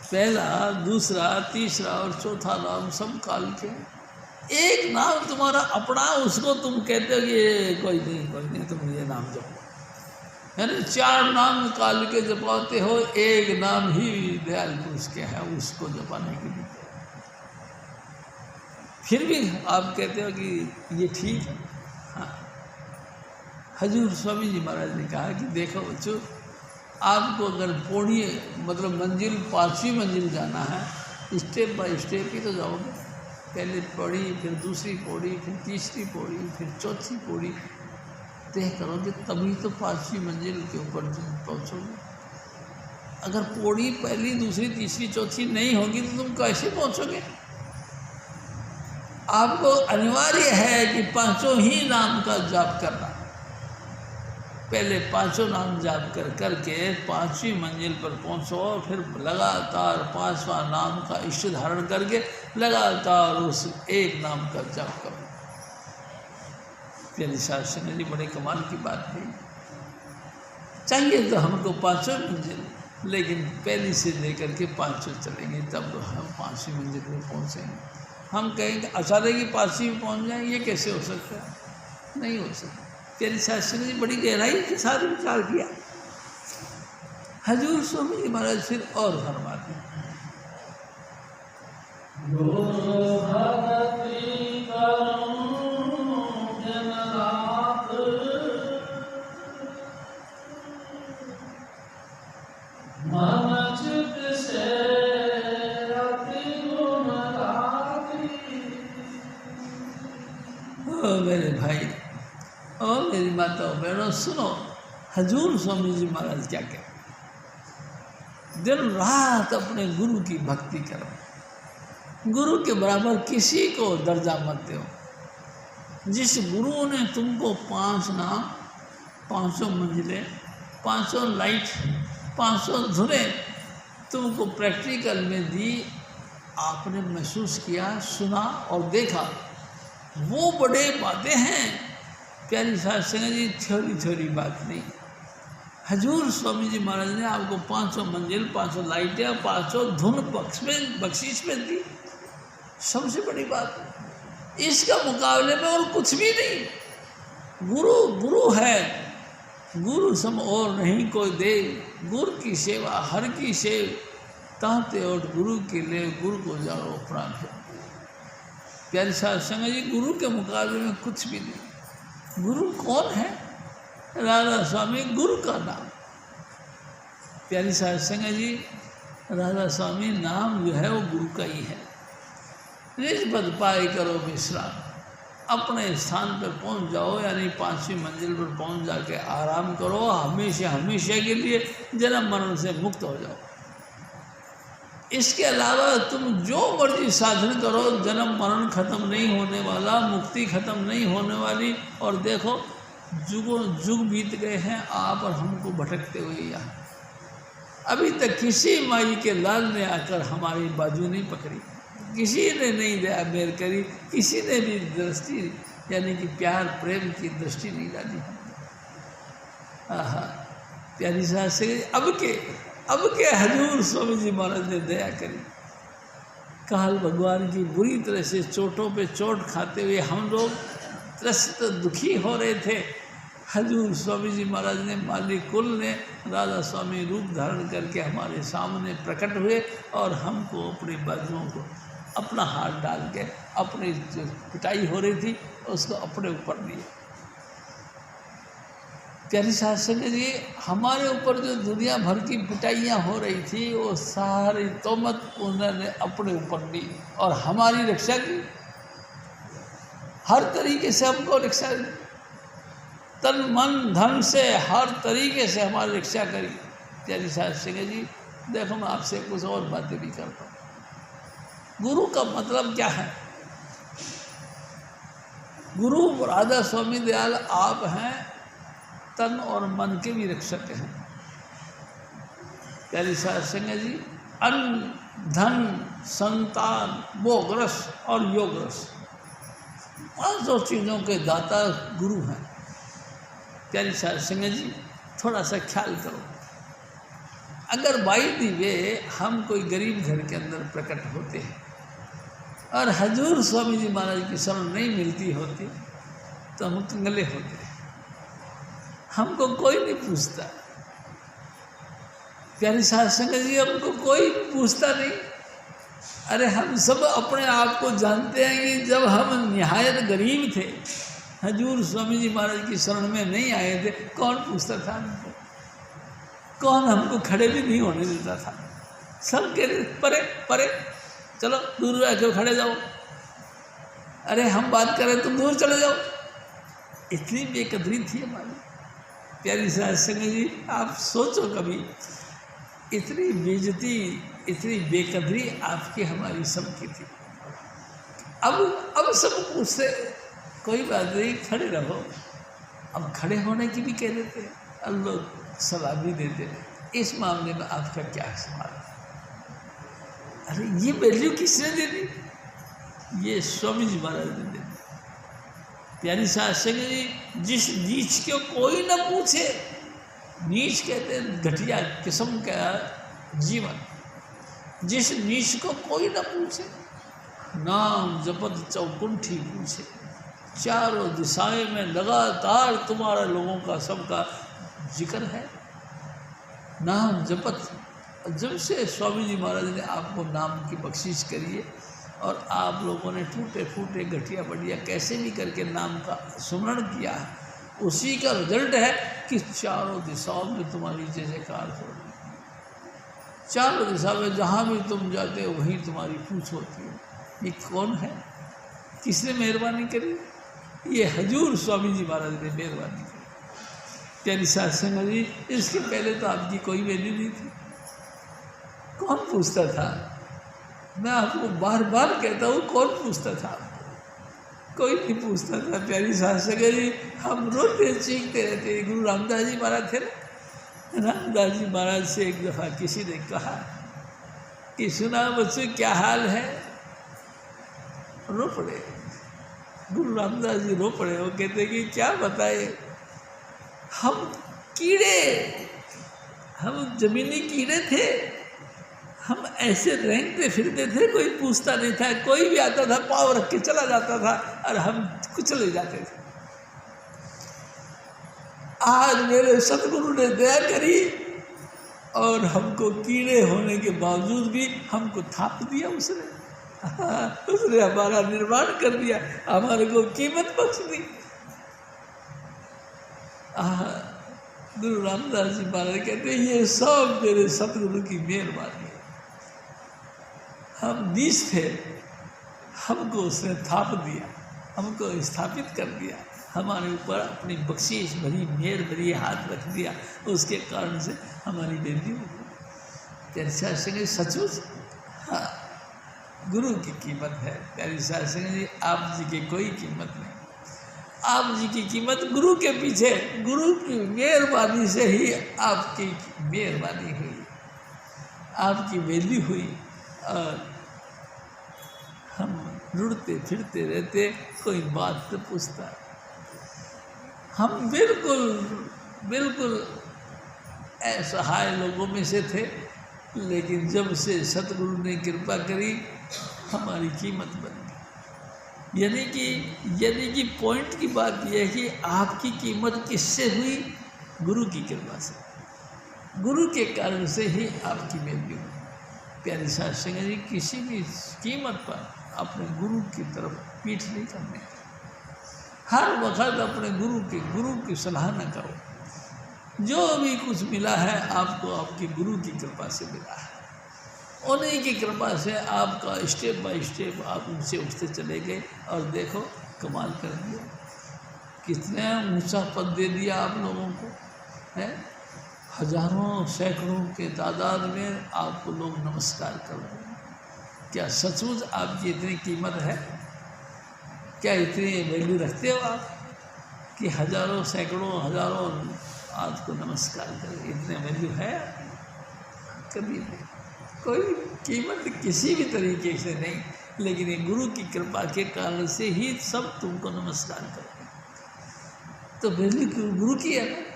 पहला, दूसरा, तीसरा और चौथा नाम सब काल के। एक नाम तुम्हारा अपना, उसको तुम कहते हो कि कोई नहीं तुम ये नाम जपो। यानी 4 नाम निकाल के जपाते हो, एक नाम ही दयाल पुरुष के है, उसको जपाने के लिए। फिर भी आप कहते हो कि ये ठीक है। हाँ, हजूर स्वामी जी महाराज ने कहा कि देखो बच्चों, आपको अगर पौड़ी मतलब मंजिल 5वीं मंजिल जाना है, स्टेप बाय स्टेप ही तो जाओगे। पहले पौड़ी, फिर दूसरी पौड़ी, फिर तीसरी पौड़ी, फिर चौथी पौड़ी तय करोगे, तभी तो 5वीं मंजिल के ऊपर पहुँचोगे। अगर पौड़ी पहली, दूसरी, तीसरी, चौथी नहीं होगी तो तुम कैसे पहुँचोगे? आपको अनिवार्य है कि 5 ही नाम का जाप करना। पहले 5 नाम जाप करके 5वीं मंजिल पर पहुँचो, और फिर लगातार 5वां नाम का इष्ट धारण करके लगातार उस एक नाम का जाप करो। प्यारी शास्त्री ने जी बड़े कमाल की बात है। चाहिए तो हमको 5वीं मंजिल, लेकिन पहली से लेकर के 5 चलेंगे तब तो हम 5वीं मंजिल पर पहुँचेंगे। हम कहेंगे अचानक ही 5वीं में पहुँच जाएंगे, ये कैसे हो सकता है? नहीं हो सकता। प्यारी शास्त्री ने बड़ी गहराई के साथ विचार किया। हजूर स्वामी जी महाराज फिर और फरमाते हैं, मेरे भाई और मेरी माताओं बहनों सुनो, हजूर स्वामी जी महाराज क्या कहते, दिन रात अपने गुरु की भक्ति करो। गुरु के बराबर किसी को दर्जा मत दो। जिस गुरु ने तुमको 5 नाम, 500 मंजिलें, 500 लाइट, 500 धुनें तुमको प्रैक्टिकल में दी, आपने महसूस किया, सुना और देखा, वो बड़े बातें हैं। प्यारी शास्त्री जी थ्योरी बात नहीं। हजूर स्वामी जी महाराज ने आपको 500 मंजिल, 500 लाइटें, 500 धुन बख्शीश में दी, सबसे बड़ी बात। इसका मुकाबले में और कुछ भी नहीं। गुरु है, गुरु सम और नहीं कोई दे। गुरु की सेवा हर की सेव, ताते और गुरु के लिए गुरु को जानो प्राण है। प्यारी शास्त्री जी गुरु के मुकाबले में कुछ भी नहीं। गुरु कौन है? राधा स्वामी गुरु का नाम। प्यारी शास्त्री जी राधा स्वामी नाम जो है वो गुरु का ही है। निज पद पाए करो विश्राम, अपने स्थान पर पहुंच जाओ, यानी 5वीं मंजिल पर पहुंच जाके आराम करो, हमेशा हमेशा के लिए जन्म मरण से मुक्त हो जाओ। इसके अलावा तुम जो मर्जी साधन करो, जन्म मरण खत्म नहीं होने वाला, मुक्ति खत्म नहीं होने वाली। और देखो जुग बीत गए हैं, आप और हमको भटकते हुए यहाँ। अभी तक किसी माई के लाल ने आकर हमारी बाजू नहीं पकड़ी, किसी ने नहीं दया मेर करी, किसी ने भी दृष्टि यानी कि प्यार प्रेम की दृष्टि नहीं डाली। आहा, प्यारी शास्त्री अब के हजूर स्वामी जी महाराज ने दया करी। काल भगवान की बुरी तरह से चोटों पे चोट खाते हुए हम लोग त्रस्त दुखी हो रहे थे। हजूर स्वामी जी महाराज ने, मालिक कुल ने राधा स्वामी रूप धारण करके हमारे सामने प्रकट हुए और हमको अपनी बाजुओं को अपना हाथ डाल के अपनी जो पिटाई हो रही थी उसको अपने ऊपर लिए। प्यारी शास्त्री जी हमारे ऊपर जो दुनिया भर की पिटाइयाँ हो रही थी वो सारी तोमत उन्होंने अपने ऊपर ली और हमारी रक्षा की। हर तरीके से हमको रक्षा, तन मन धन से हर तरीके से हमारी रक्षा करी। प्यारी शास्त्री जी देखो, मैं आपसे कुछ और बातें भी करता हूँ। गुरु का मतलब क्या है? गुरु राधा स्वामी दयाल आप हैं, तन और मन के भी रक्षक हैं। प्यारी शास्त्री जी अन्न, धन, संतान, मोक्ष रस और योग रस, 5 चीज़ों के दाता गुरु हैं। प्यारी शास्त्री जी थोड़ा सा ख्याल करो, अगर बाई दी वे हम कोई गरीब घर के अंदर प्रकट होते हैं और हजूर स्वामी जी महाराज की शरण नहीं मिलती होती तो हम कंगले होते हैं। हमको कोई नहीं पूछता। प्यारी साध संगत जी, हमको कोई पूछता नहीं। अरे हम सब अपने आप को जानते हैं कि जब हम निहायत गरीब थे, हजूर स्वामी जी महाराज की शरण में नहीं आए थे, कौन पूछता था हमको? कौन हमको खड़े भी नहीं होने देता था? सब कहते परे परे, चलो दूर आके खड़े जाओ। अरे हम बात करें तुम दूर चले जाओ। इतनी बेकदरी थी हमारी। प्यारी साध संगत जी, आप सोचो कभी, इतनी बेइज्जती, इतनी बेकदरी आपकी हमारी सबकी थी। अब सब पूछते कोई बात नहीं, खड़े रहो। अब खड़े होने की भी कह देते हैं, अब लोग सलाह भी देते हैं। इस मामले में आपका क्या सवाल है? अरे ये वैल्यू किसने दे दी? ये स्वामी जी महाराज ने दे दी। प्यारी साध संगत जी, जिस नीच को कोई न पूछे, नीच कहते हैं घटिया किस्म का जीवन, जिस नीच को कोई न पूछे, नाम जपत चौकुंठी पूछे, चारों दिशाएं में लगातार तुम्हारा लोगों का सबका जिक्र है। नाम जपत, जब से स्वामी जी महाराज ने आपको नाम की बख्शिश करी है और आप लोगों ने टूटे फूटे घटिया बढ़िया कैसे भी करके नाम का सुमरण किया है, उसी का रिजल्ट है कि चारों दिशाओं में तुम्हारी जय जयकार हो रही है। चारों दिशा में जहाँ भी तुम जाते हो वहीं तुम्हारी पूछ होती है। ये कौन है? किसने मेहरबानी करी? ये हजूर स्वामी जी महाराज ने मेहरबानी करी। प्यारी साध संगत जी, इसके पहले तो आपकी कोई वैल्यू नहीं थी। कौन पूछता था? मैं आपको बार बार कहता हूँ, कौन पूछता था? कोई नहीं पूछता था। प्यारी साध संगत जी, हम रोते चीखते रहते। गुरु रामदास जी महाराज थे ना, रामदास जी महाराज से एक दफ़ा किसी ने कहा कि सुना बच्चे क्या हाल है? रो पड़े। गुरु रामदास जी रो पड़े। वो कहते कि क्या बताए, हम कीड़े, हम जमीनी कीड़े थे, हम ऐसे रेंगते फिरते थे, कोई पूछता नहीं था। कोई भी आता था पाँव रख के चला जाता था और हम कुचले जाते थे। आज मेरे सतगुरु ने दया करी और हमको कीड़े होने के बावजूद भी हमको थाप दिया उसने। उसने हमारा निर्माण कर दिया, हमारे को कीमत बख्श दी। गुरु रामदास जी महाराज कहते ये सब मेरे सतगुरु की मेहरबानी है। हम नीच थे, हमको उसने थाप दिया, हमको स्थापित कर दिया, हमारे ऊपर अपनी बख्शीश भरी मेहर भरी हाथ रख दिया। उसके कारण से हमारी वैल्यू हो गई। प्यारी साध संगत जी, सचमुच हाँ, गुरु की कीमत है। प्यारी साध संगत जी, आप जी की कोई कीमत नहीं। आप जी की कीमत गुरु के पीछे, गुरु की मेहरबानी से ही आपकी मेहरबानी हुई, आपकी वैल्यू हुई। और हम रुड़ते फिरते रहते, कोई बात तो पूछता। हम बिल्कुल बिल्कुल असहाय लोगों में से थे, लेकिन जब से सतगुरु ने कृपा करी, हमारी कीमत बन गई। यानी कि पॉइंट की बात यह है कि आपकी कीमत किससे हुई? गुरु की कृपा से, गुरु के कारण से ही आपकी वैल्यू हुई। प्यारी साध संगत जी, किसी भी कीमत पर अपने गुरु की तरफ पीठ नहीं करने। हर वक्त अपने गुरु की सलाह न करो। जो भी कुछ मिला है आपको आपके गुरु की कृपा से मिला है। उन्हीं की कृपा से आपका स्टेप बाय स्टेप आप उनसे उठते चले गए और देखो कमाल कर दिया। कितने ऊंचा पद दे दिया आप लोगों को है। हजारों सैकड़ों के तादाद में आपको लोग नमस्कार कर रहे हैं। क्या सचमुच आपकी इतनी कीमत है? क्या इतनी वैल्यू रखते हो आप कि हजारों सैकड़ों हजारों आपको नमस्कार करें? इतने वैल्यू है? कभी नहीं। कोई कीमत किसी भी तरीके से नहीं, लेकिन ये गुरु की कृपा के कारण से ही सब तुमको नमस्कार करते हैं। तो वैल्यू गुरु की है ना।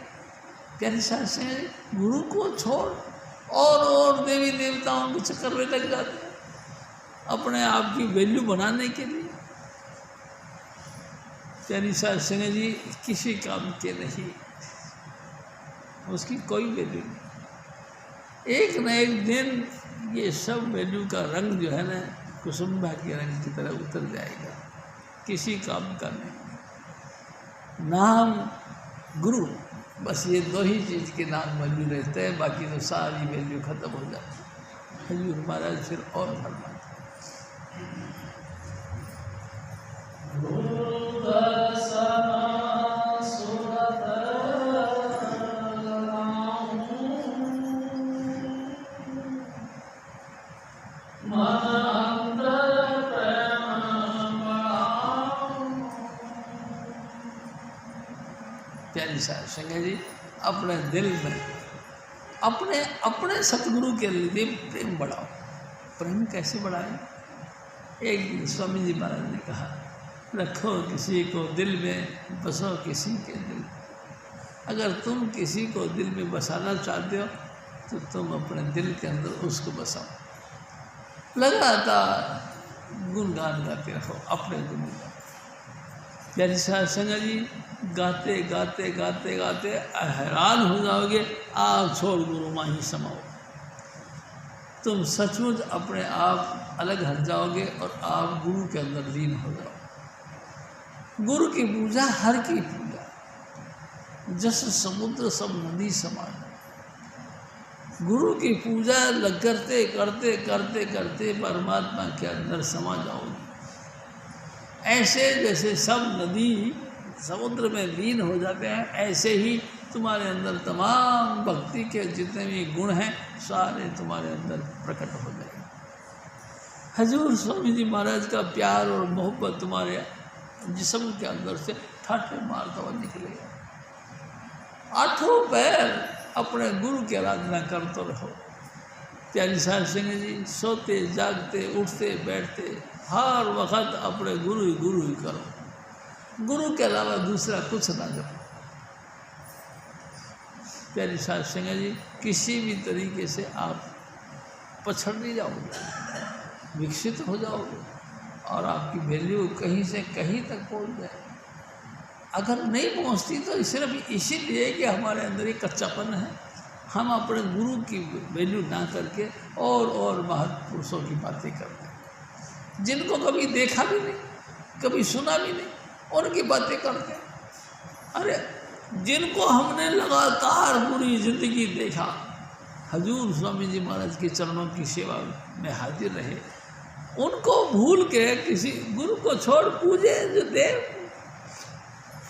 प्यारी साध संगत जी, गुरु को छोड़ और देवी देवताओं के चक्कर में लग जाते हैं अपने आप की वैल्यू बनाने के लिए। प्यारी साध संगत जी, किसी काम के नहीं। उसकी कोई वैल्यू नहीं। एक न एक दिन ये सब वैल्यू का रंग जो है ना कुसुम्भा के रंग की तरह उतर जाएगा, किसी काम का नहीं। नाम गुरु, बस ये दो ही चीज़ के नाम वैल्यू रहते हैं, बाकी तो सारी वैल्यू खत्म हो जाती है। हजूर महाराज फिर और फरमाते प्यारी साहब संजय जी, अपने दिल में अपने अपने सतगुरु के लिए प्रेम बढ़ाओ। प्रेम कैसे बढ़ाएं? एक दिन स्वामी जी महाराज ने कहा, रखो किसी को दिल में, बसो किसी के दिल। अगर तुम किसी को दिल में बसाना चाहते हो तो तुम अपने दिल के अंदर उसको बसाओ। लगातार गुणगान गाते रहो अपने गुण का। प्यारी साहब संगत जी, गाते गाते गाते गाते हैरान हो जाओगे, आप छोड़ गुरु माही समाओ। तुम सचमुच अपने आप अलग हट जाओगे और आप गुरु के अंदर लीन हो जाओ। गुरु की पूजा हर की पूजा, जस समुद्र सब नदी समान। गुरु की पूजा करते करते करते करते परमात्मा के अंदर समा जाओगे। ऐसे जैसे सब नदी समुद्र में लीन हो जाते हैं, ऐसे ही तुम्हारे अंदर तमाम भक्ति के जितने भी गुण हैं सारे तुम्हारे अंदर प्रकट हो जाएंगे। हजूर स्वामी जी महाराज का प्यार और मोहब्बत तुम्हारे जिस्म के अंदर से ठाठे मारता हुआ निकलेगा। आठों पैर अपने गुरु की आराधना करते रहो। प्यारी साहब सिंह जी, सोते जागते उठते बैठते हर वक्त अपने गुरु ही करो। गुरु के अलावा दूसरा कुछ ना जपो। प्यारी साहब सिंह जी, किसी भी तरीके से आप पछड़ नहीं जाओगे, विकसित हो जाओगे और आपकी वैल्यू कहीं से कहीं तक पहुंच जाए। अगर नहीं पहुंचती तो सिर्फ इसीलिए कि हमारे अंदर एक कच्चापन है। हम अपने गुरु की वैल्यू ना करके और महापुरुषों की बातें करते हैं, जिनको कभी देखा भी नहीं, कभी सुना भी नहीं, उनकी बातें करते हैं। अरे जिनको हमने लगातार पूरी जिंदगी देखा, हजूर स्वामी जी महाराज के चरणों की सेवा में हाजिर रहे, उनको भूल के किसी गुरु को छोड़ पूजे जो देव,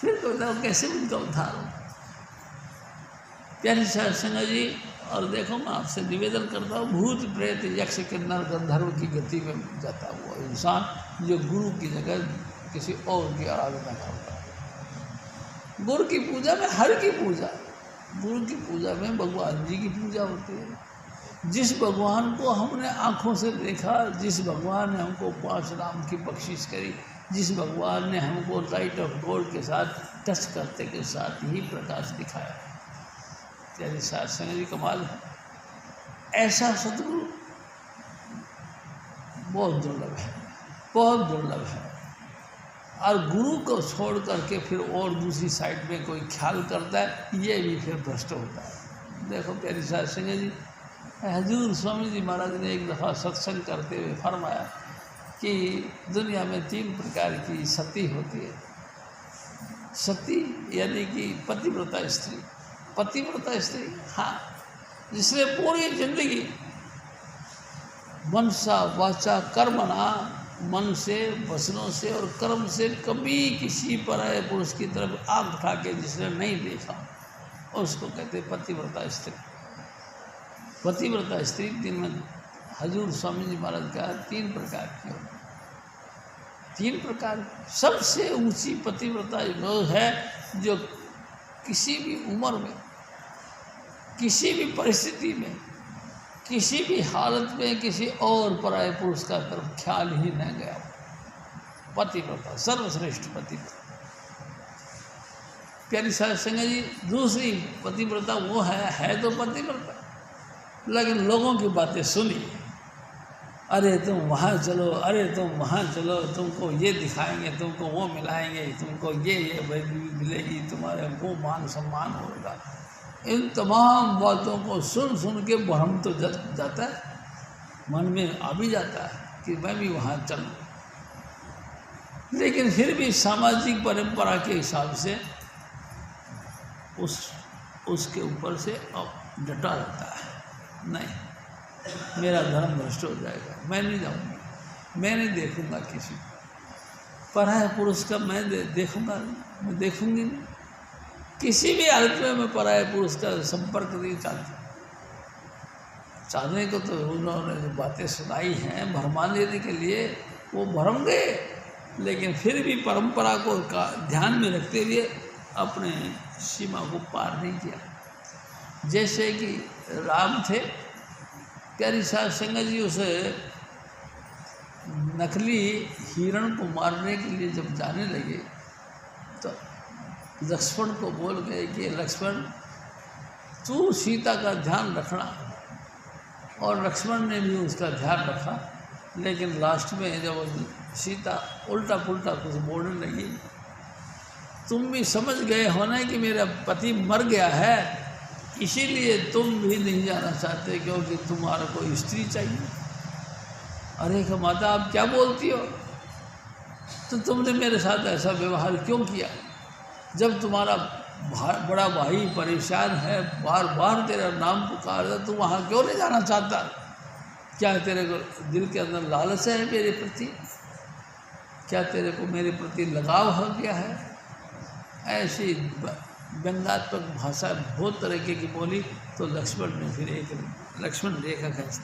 फिर तो बताओ कैसे उनका उद्धार हो। प्यारी साहब संगत जी, और देखो मैं आपसे निवेदन करता हूँ, भूत प्रेत यक्ष किन्नर गंधर्व की गति में जाता हुआ इंसान जो गुरु की जगह किसी और की आराधना करता है। गुरु की पूजा में हर की पूजा, गुरु की पूजा में भगवान जी की पूजा होती है। जिस भगवान को हमने आँखों से देखा, जिस भगवान ने हमको 5 नाम की बख्शिश करी, जिस भगवान ने हमको लाइट ऑफ गोल्ड के साथ टच करते के साथ ही प्रकाश दिखाया। प्यारी साहब संगत जी, कमाल है। ऐसा सतगुरु बहुत दुर्लभ है, बहुत दुर्लभ है। और गुरु को छोड़ करके फिर और दूसरी साइड में कोई ख्याल करता है, ये भी फिर भ्रष्ट होता है। देखो प्यारी साहब संगत जी, हजूर स्वामी जी महाराज ने एक दफ़ा सत्संग करते हुए फरमाया कि दुनिया में 3 प्रकार की सती होती है। सती यानी कि पतिव्रता स्त्री। पतिव्रता स्त्री, हाँ, जिसने पूरी जिंदगी मनसा वाचा कर्मणा, मन से, वचनों से और कर्म से कभी किसी पराये पुरुष की तरफ आँख उठा के जिसने नहीं देखा, उसको कहते पतिव्रता स्त्री। पतिव्रता स्त्री दिन में हजूर स्वामी जी महाराज का 3 प्रकार की होती। 3 प्रकार। सबसे ऊंची पतिव्रता वो है जो किसी भी उम्र में, किसी भी परिस्थिति में, किसी भी हालत में किसी और पराये पुरुष का तरफ ख्याल ही न गया। पतिव्रता, सर्वश्रेष्ठ पतिव्रता। प्यारी साहब संगत जी, दूसरी पतिव्रता वो है तो पतिव्रता, लेकिन लोगों की बातें सुनी। अरे तुम वहाँ चलो, अरे तुम वहाँ चलो, तुमको ये दिखाएंगे, तुमको वो मिलाएंगे, तुमको ये मिलेगी, तुम्हारे वो मान सम्मान होगा। इन तमाम बातों को सुन सुन के भ्रम तो जाता है, मन में आ भी जाता है कि मैं भी वहाँ चलूँ, लेकिन फिर भी सामाजिक परंपरा के हिसाब से उसके ऊपर से अब डटा रहता है, नहीं मेरा धर्म भ्रष्ट हो जाएगा, मैं नहीं जाऊँगा, मैं नहीं देखूँगा किसी पराये पुरुष का, मैं देखूँगा, मैं देखूँगी नहीं, किसी भी हालत में मैं पराये पुरुष का संपर्क नहीं चाहती। चाहने को तो उन्होंने जो बातें सुनाई हैं भरमा लेने के लिए, वो भरम गए, लेकिन फिर भी परंपरा को ध्यान में रखते हुए अपने सीमा को पार नहीं किया। जैसे कि राम थे, प्यारी साध संगत जी उसे नकली हिरण को मारने के लिए जब जाने लगे तो लक्ष्मण को बोल गए कि लक्ष्मण तू सीता का ध्यान रखना, और लक्ष्मण ने भी उसका ध्यान रखा, लेकिन लास्ट में जब सीता उल्टा पुल्टा कुछ बोलने लगी, तुम भी समझ गए हो ना कि मेरा पति मर गया है, इसीलिए तुम भी नहीं जाना चाहते क्योंकि तुम्हारा कोई स्त्री चाहिए। अरे कि माता आप क्या बोलती हो, तो तुमने मेरे साथ ऐसा व्यवहार क्यों किया? जब तुम्हारा बड़ा भाई परेशान है, बार बार तेरा नाम पुकारता, तू वहाँ क्यों नहीं जाना चाहता? क्या तेरे को दिल के अंदर लालच है मेरे प्रति? क्या तेरे को मेरे प्रति लगाव हो गया है? ऐसी व्यंग्यात्मक भाषा बहुत तरीके की बोली तो लक्ष्मण ने फिर एक लक्ष्मण रेखा खींची।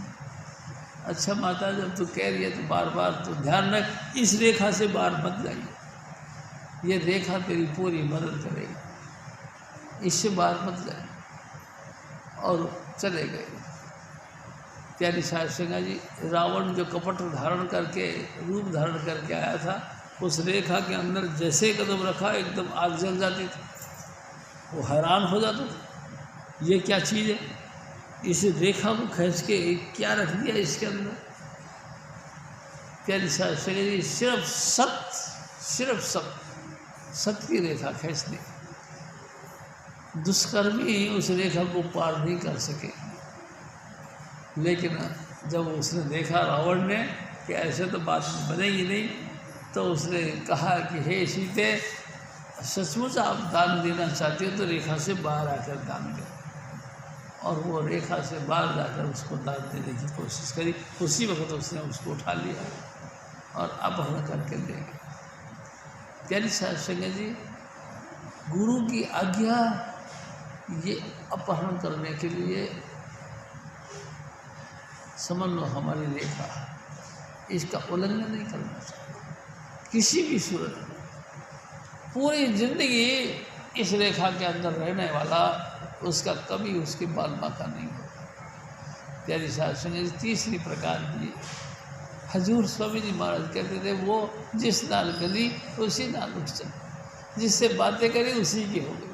अच्छा माता जब तू कह रही है तो बार बार तो ध्यान रख, इस रेखा से बाहर मत जाइए, ये रेखा तेरी पूरी मदद करेगी, इससे बाहर मत जाए। और चले गए। प्यारी साध संगत जी, रावण जो कपट धारण करके रूप धारण करके आया था, उस रेखा के अंदर जैसे कदम रखा एकदम आग जल जाती थी, वो हैरान हो जाता था ये क्या चीज़ है, इस रेखा को खींच के क्या रख दिया इसके अंदर। प्यारी साध संगत जी, सिर्फ सत्य की रेखा खींच दी। दुष्कर्मी उस रेखा को पार नहीं कर सके, लेकिन जब उसने देखा रावण ने कि ऐसे तो बात बनेगी नहीं, तो उसने कहा कि हे सीते, सचमुच आप दान देना चाहते हो तो रेखा से बाहर आकर दान दे। और वो रेखा से बाहर जाकर उसको दान देने की कोशिश करी। उसी वक्त उसने उसको उठा लिया और अपहरण करके ले गए। प्यारी साध संगत जी, गुरु की आज्ञा ये अपहरण करने के लिए समझ लो हमारी रेखा, इसका उल्लंघन नहीं करना चाहिए किसी भी सूरत में। पूरी जिंदगी इस रेखा के अंदर रहने वाला उसका कभी उसके बाल बाका नहीं होता। प्यारी साध संगत जी, तीसरी प्रकार की हजूर स्वामी जी महाराज कहते थे, वो जिस नाल गली उसी नाल उठ चल, जिससे बातें करी उसी की हो गई।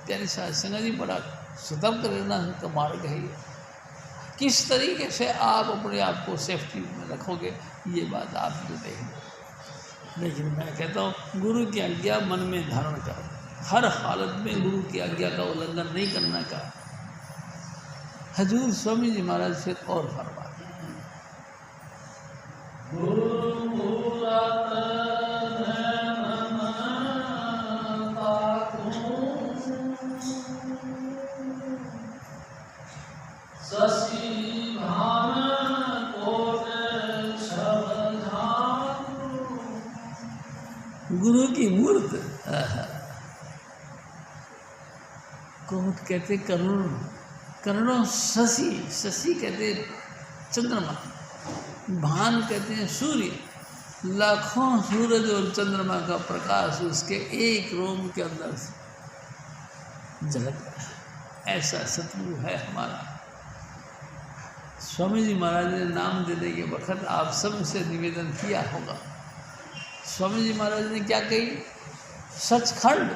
प्यारी साध संगत जी, बड़ा सतर्क रहना का मार्ग है ये। किस तरीके से आप अपने आप को सेफ्टी में रखोगे ये बात आप जो देखें। लेकिन मैं कहता हूँ गुरु की आज्ञा मन में धारण करो, हर हालत में गुरु की आज्ञा का उल्लंघन नहीं करना का हजूर स्वामी जी महाराज से और फरमाते हैं। गुरु की मूर्त कोट कहते करुणों शशि कहते चंद्रमा, भान कहते हैं सूर्य, लाखों सूरज और चंद्रमा का प्रकाश उसके एक रोम के अंदर से झलकता है। ऐसा सतगुरु है हमारा। स्वामी जी महाराज ने नाम देने के वक्त आप सबसे निवेदन किया होगा। स्वामी जी महाराज ने क्या कही? सचखंड,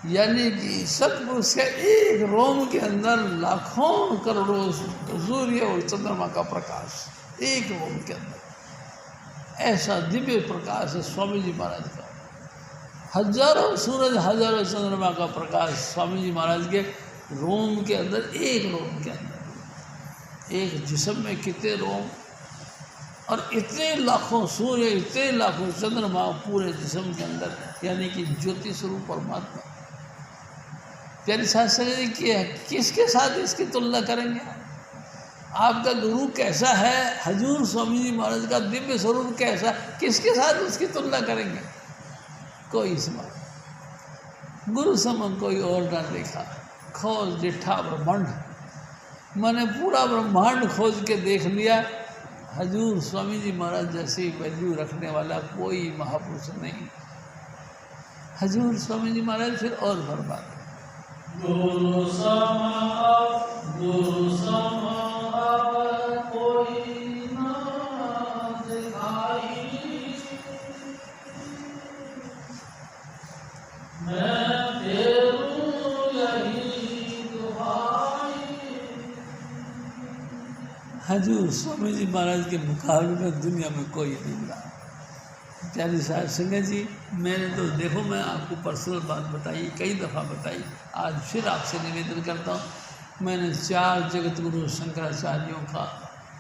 यानी कि सतपुरुष के एक रोम के अंदर लाखों करोड़ों सूर्य और चंद्रमा का प्रकाश एक रोम के अंदर। ऐसा दिव्य प्रकाश है स्वामी जी महाराज का। हजारों सूरज हजारों चंद्रमा का प्रकाश स्वामी जी महाराज के रोम के अंदर, एक रोम के अंदर, एक जिस्म में कितने रोम और इतने लाखों सूर्य, इतने लाखों चंद्रमा पूरे जिस्म के अंदर, यानी कि ज्योति स्वरूप परमात्मा। प्यारे शास्त्र जी किसके साथ इसकी तुलना करेंगे? आपका गुरु कैसा है, हजूर स्वामी जी महाराज का दिव्य स्वरूप कैसा, किसके साथ उसकी तुलना करेंगे? कोई समान गुरु समान कोई और ना देखा। खोज जिठा ब्रह्मांड, मैंने पूरा ब्रह्मांड खोज के देख लिया, हजूर स्वामी जी महाराज जैसी वैल्यू रखने वाला कोई महापुरुष नहीं। हजूर स्वामी जी महाराज फिर और फरमाते, गुरु समा कोई ना दिखाई, मैं फेरूं यही दुहाई। हजूर स्वामी जी महाराज के मुकाबले में दुनिया में कोई नहीं मिला। प्यारी साहब संगत जी, मैंने तो देखो, मैं आपको पर्सनल बात बताई, कई दफ़ा बताई, आज फिर आपसे निवेदन करता हूँ। मैंने 4 जगत गुरु शंकराचार्यों का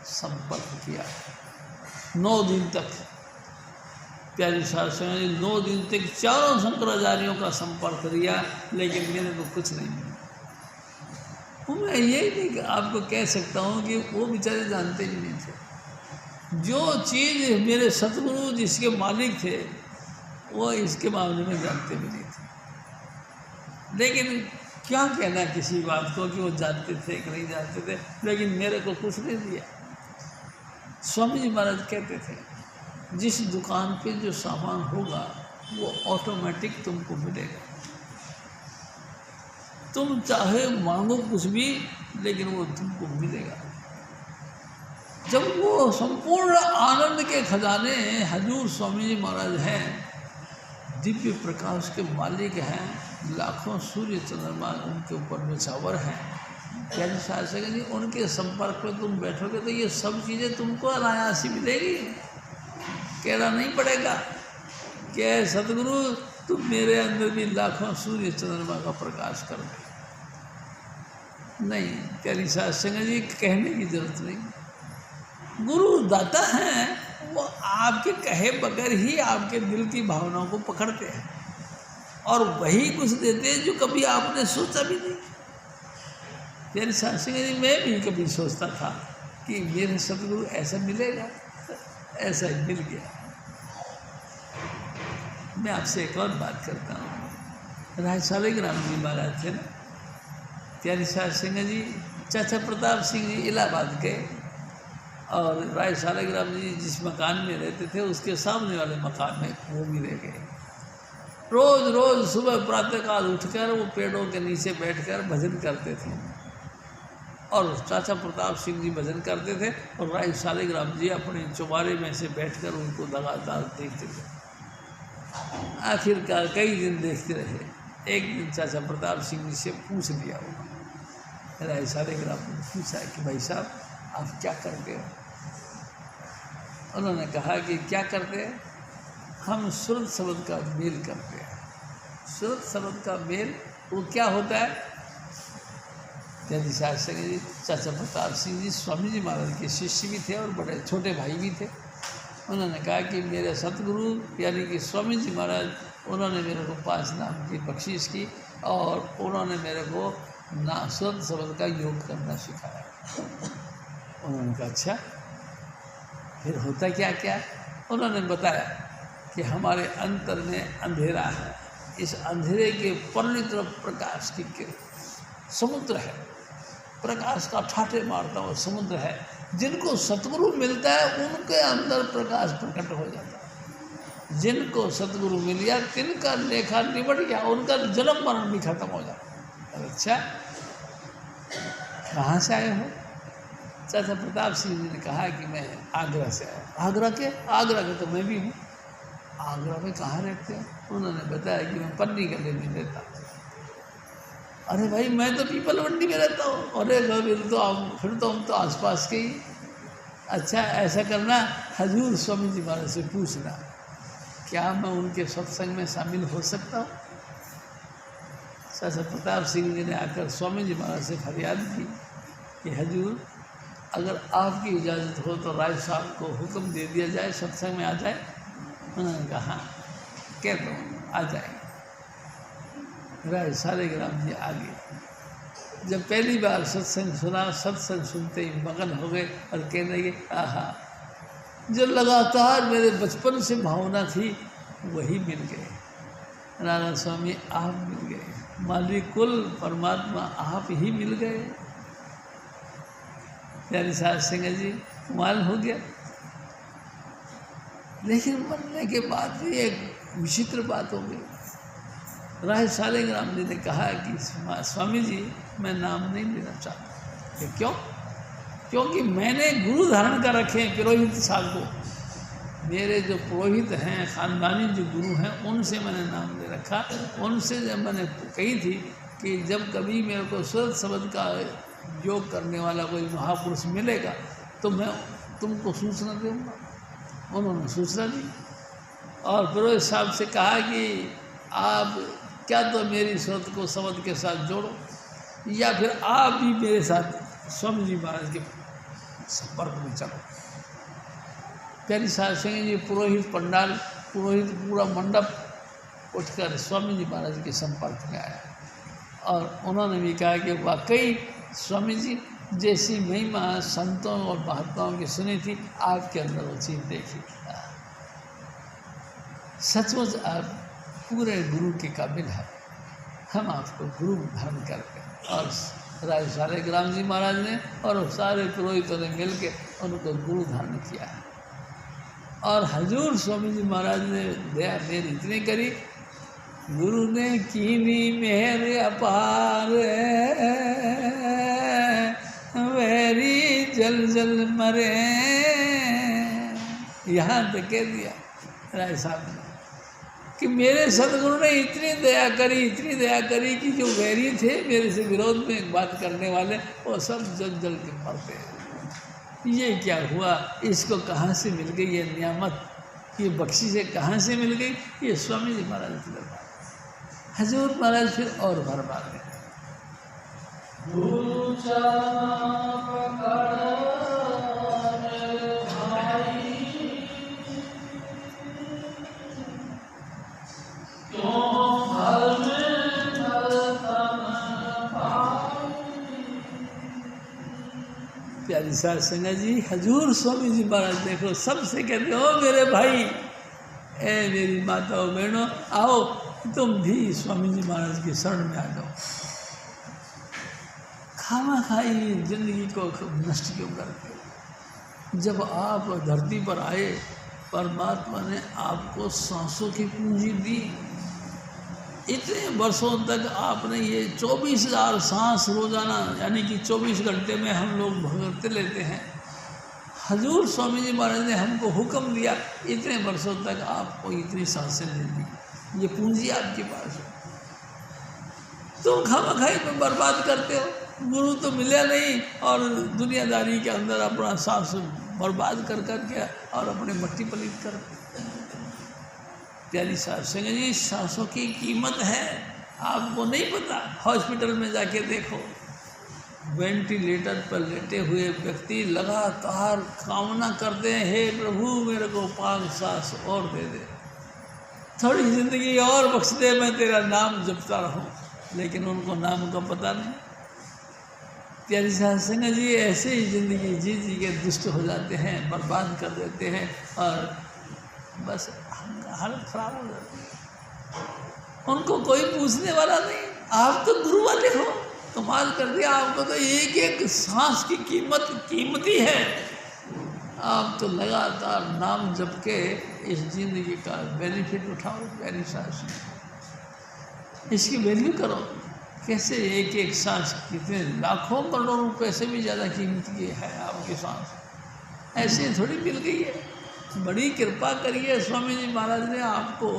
संपर्क किया 9 दिन तक। प्यारी साहब संगत जी, 9 दिन तक चारों शंकराचार्यों का संपर्क लिया, लेकिन मेरे को कुछ नहीं मिला। मैं यही नहीं आपको कह सकता हूँ कि वो बेचारे जानते ही नहीं थे। जो चीज़ मेरे सतगुरु जिसके मालिक थे, वो इसके मामले में जानते भी नहीं थे। लेकिन क्या कहना किसी बात को कि वो जानते थे कि नहीं जानते थे, लेकिन मेरे को कुछ नहीं दिया। स्वामी जी महाराज कहते थे, जिस दुकान पे जो सामान होगा वो ऑटोमेटिक तुमको मिलेगा। तुम चाहे मांगो कुछ भी, लेकिन वो तुमको मिलेगा। जब वो संपूर्ण आनंद के खजाने हजूर स्वामी जी महाराज हैं, दिव्य प्रकाश के मालिक हैं, लाखों सूर्य चंद्रमा उनके ऊपर निछावर हैं। प्यारे शासक जी, उनके संपर्क में तुम बैठोगे तो ये सब चीज़ें तुमको अनायास ही मिलेगी, कहना नहीं पड़ेगा कि सतगुरु तुम मेरे अंदर भी लाखों सूर्य चंद्रमा का प्रकाश कर दो। नहीं, प्यारी शासक जी, कहने की जरूरत नहीं। गुरु दाता हैं, वो आपके कहे बगैर ही आपके दिल की भावनाओं को पकड़ते हैं और वही कुछ देते हैं जो कभी आपने सोचा भी नहीं। मेरे शास्त्री जी, मैं भी कभी सोचता था कि मेरे सतगुरु ऐसा मिलेगा, ऐसा ही मिल गया। मैं आपसे एक और बात करता हूँ। राय शालिग्राम जी महाराज थे ना, प्यारी शास्त्री जी, चाचा प्रताप सिंह जी इलाहाबाद गए और राय शालिग्राम जी जिस मकान में रहते थे उसके सामने वाले मकान में वो भी रह गए। रोज़ रोज़ सुबह प्रातःकाल उठकर वो पेड़ों के नीचे बैठकर भजन करते थे और चाचा प्रताप सिंह जी भजन करते थे और राय शालिग्राम जी अपने चौबारे में से बैठकर उनको लगातार देखते थे। आखिरकार कई दिन देखते रहे। एक दिन चाचा प्रताप सिंह जी से पूछ लिया, वो राय शालिग्राम ने पूछा कि भाई साहब आप क्या करते हो? उन्होंने कहा कि क्या करते हैं? हम सुरत शब्द का मेल करते हैं। सुरत शब्द का मेल वो क्या होता है? प्यारी शास्त्री जी, चाचा प्रताप सिंह जी स्वामी जी महाराज के शिष्य भी थे और बड़े छोटे भाई भी थे। उन्होंने कहा कि मेरे सतगुरु यानी कि स्वामी जी महाराज, उन्होंने मेरे को 5 नाम की बख्शिश की और उन्होंने मेरे को सुरत शब्द का योग करना सिखाया। उन्होंने कहा अच्छा, फिर होता क्या क्या? उन्होंने बताया कि हमारे अंतर में अंधेरा है, इस अंधेरे के परली तरफ प्रकाश की समुद्र है, प्रकाश का ठाठे मारता हुआ समुद्र है। जिनको सतगुरु मिलता है उनके अंदर प्रकाश प्रकट हो जाता है। जिनको सतगुरु मिल गया तिनका लेखा निबट गया, उनका जन्म मरण भी खत्म हो जाता है। अच्छा, कहाँ से आए हो? चाचा प्रताप सिंह जी ने कहा कि मैं आगरा से आया। आगरा के तो मैं भी हूँ। आगरा में कहाँ रहते हैं? उन्होंने बताया कि मैं पन्नी गली में रहता हूँ। अरे भाई, मैं तो पीपल मंडी में रहता हूँ। अरे फिर तो हम तो आसपास के ही। अच्छा, ऐसा करना, हजूर स्वामी जी महाराज से पूछना। क्या मैं उनके सत्संग में शामिल हो सकता हूँ? सरदार प्रताप सिंह जी ने आकर स्वामी जी महाराज से फरियाद की कि हजूर, अगर आपकी इजाज़त हो तो राय साहब को हुक्म दे दिया जाए, सत्संग में आ जाए। उन्होंने कहा हाँ, कह दो आ जाए। राय सालिग्राम जी आ गए। जब पहली बार सत्संग सुना, सत्संग सुनते ही मगन हो गए और कहने लगे, आहा, जो लगातार मेरे बचपन से भावना थी वही मिल गए। नारायण स्वामी आप मिल गए, मालिक कुल परमात्मा आप ही मिल गए। प्यारी साहब सिंह जी माल हो गया। लेकिन मरने के बाद भी एक विचित्र बात हो गई। राय सालिग्राम जी ने कहा कि स्वामी जी, मैं नाम नहीं लेना चाहता। कि क्यों? क्योंकि मैंने गुरु धारण कर रखे हैं पुरोहित साहब को। मेरे जो पुरोहित हैं, खानदानी जो गुरु हैं, उनसे मैंने नाम ले रखा। उनसे जब मैंने कही थी कि जब कभी मेरे को सूरत शब्द का योग करने वाला कोई महापुरुष मिलेगा तो मैं तुमको सूचना दूंगा। उन्होंने सूचना दी और पुरोहित साहब से कहा कि आप क्या तो मेरी सूरत को शब्द के साथ जोड़ो, या फिर आप भी मेरे साथ स्वामी जी महाराज के संपर्क में चलो। प्यारी साहब सिंह जी पुरोहित पंडाल, पुरोहित पूरा मंडप उठकर स्वामी जी महाराज के संपर्क में आया और उन्होंने भी कहा कि वाकई स्वामी जी जैसी महिमा संतों और महात्माओं की सुनी थी, आपके अंदर वो चीज़ देखी। सचमुच आप पूरे गुरु के काबिल है। हम आपको गुरु धारण करते हैं। और राय सालिग्राम जी महाराज ने और सारे पुरोहितों ने मिलकर उनको गुरु धारण किया है। और हजूर स्वामी जी महाराज ने दया मेरी इतनी करी, गुरु ने कीनी मेहर अपार, वैरी जल जल मरे। यहाँ तक कह दिया राय साहब ने कि मेरे सदगुरु ने इतनी दया करी कि जो वैरी थे, मेरे से विरोध में एक बात करने वाले, वो सब जल जल के मरते हैं। ये क्या हुआ? इसको कहाँ से मिल गई ये नियामत, ये बख्शी से कहाँ से मिल गई? ये स्वामी जी महाराज की दरबार। हजूर महाराज फिर और भरमा गए। प्यारी साहब सिंह जी, हजूर स्वामी जी महाराज देखो सबसे कहते हो मेरे भाई, ए मेरी माताओं बहनों, आओ तुम भी स्वामी जी महाराज की शरण में आ जाओ। खामा खाई जिंदगी को नष्ट क्यों करते हो? जब आप धरती पर आए, परमात्मा ने आपको सांसों की पूंजी दी। इतने वर्षों तक आपने ये 24,000 सांस रोजाना, यानी कि 24 घंटे में हम लोग भगवत लेते हैं। हजूर स्वामी जी महाराज ने हमको हुक्म दिया, इतने वर्षों तक आपको इतनी सांसें ले दी, ये पूंजी आपके पास है। तुम खामखाई में बर्बाद करते हो। गुरु तो मिला नहीं और दुनियादारी के अंदर अपना सांस बर्बाद कर करके और अपने मट्टी पलीत कर। प्यारी साहब सिंह जी, सांसों की कीमत है, आपको नहीं पता। हॉस्पिटल में जाके देखो, वेंटिलेटर पर लेटे हुए व्यक्ति लगातार कामना करते हैं, हे प्रभु मेरे को 5 सांस और दे दे, थोड़ी ज़िंदगी और बख्श दे, मैं तेरा नाम जपता रहूं। लेकिन उनको नाम का पता नहीं। प्यारी साहब सिंह जी ऐसे ही ज़िंदगी जी जी के दुष्ट हो जाते हैं, बर्बाद कर देते हैं और बस हालत खराब हो जाती है। उनको कोई पूछने वाला नहीं। आप तो गुरु वाले हो, कमाल कर दिया, आपको तो एक एक सांस की कीमत कीमती है। आप तो लगातार नाम जप के इस जिंदगी का बेनिफिट उठाओ। प्यारी सांस, इसकी वैल्यू करो। कैसे एक एक सांस कितने लाखों करोड़ों रुपए से भी ज़्यादा कीमती है आपकी सांस, ऐसे थोड़ी मिल गई है। बड़ी कृपा करिए स्वामी जी महाराज ने आपको,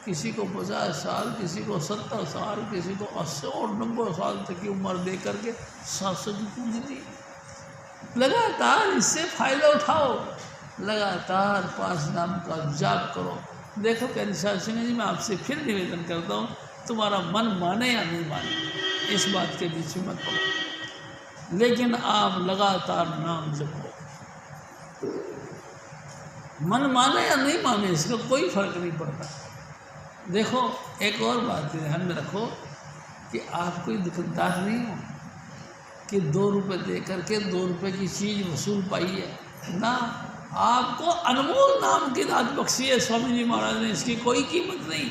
किसी को 50 साल, किसी को 70 साल, किसी को 80 और 90 साल तक की उम्र दे करके सांसों की पूंजी दी। लगातार इससे फायदा उठाओ, लगातार 5 नाम का जाप करो, देखो प्यारी साध संगत जी, मैं आपसे फिर निवेदन करता हूँ, तुम्हारा मन माने या नहीं माने इस बात के बीच में मत पड़ो, लेकिन आप लगातार नाम जपो। मन माने या नहीं माने इसका कोई फर्क नहीं पड़ता। देखो एक और बात ध्यान में रखो कि आप कोई दुकानदार नहीं हो कि 2 रुपये दे करके 2 रुपये की चीज़ वसूल पाई है ना। आपको अनमोल नाम की दात बख्शी है स्वामी जी महाराज ने, इसकी कोई कीमत नहीं।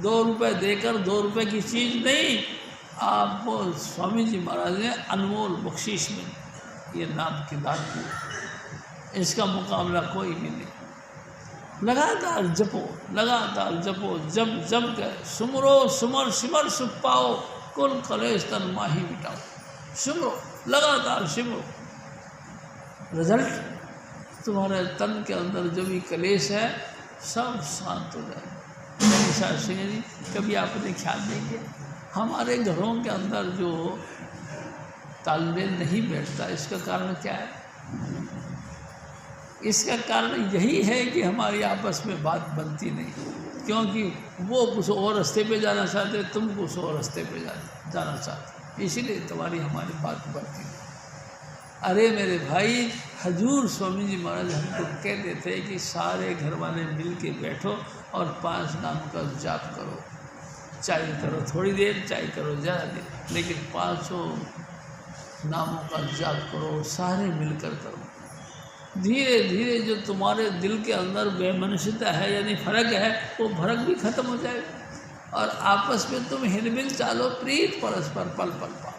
2 रुपये देकर 2 रुपये की चीज़ नहीं, आपको स्वामी जी महाराज ने अनमोल बख्शीश में ये नाम की दात दी, इसका मुकाबला कोई भी नहीं। लगातार जपो, लगातार जपो, जब जब के सुमरो सुमर सिमर सुख पाओ, कुल कलेश तन माही मिटाओ। सिमरो, लगातार सिमरो, रिजल्ट तुम्हारे तन के अंदर जो भी कलेश है सब शांत हो जाए। मेरी साथ सिंह जी, कभी आपने ख्याल नहीं किया हमारे घरों के अंदर जो तालमेल नहीं बैठता, इसका कारण क्या है? इसका कारण यही है कि हमारी आपस में बात बनती नहीं, क्योंकि वो कुछ और रास्ते पे जाना चाहते, तुम कुछ और रास्ते पे जाना चाहते, इसीलिए तुम्हारी हमारी बात बनती नहीं। अरे मेरे भाई, हजूर स्वामी जी महाराज हमको कहते थे कि सारे घर वाले मिल के बैठो और 5 नाम का जाप करो, चाहे करो थोड़ी देर, चाहे करो ज़्यादा देर, लेकिन 5 नामों का जाप करो, सारे मिलकर करो। धीरे धीरे जो तुम्हारे दिल के अंदर बेमनसिता है यानी फर्क है, वो फर्क भी खत्म हो जाएगा और आपस में तुम हिलमिल चालो, प्रीत परस्पर पल पल पाओ।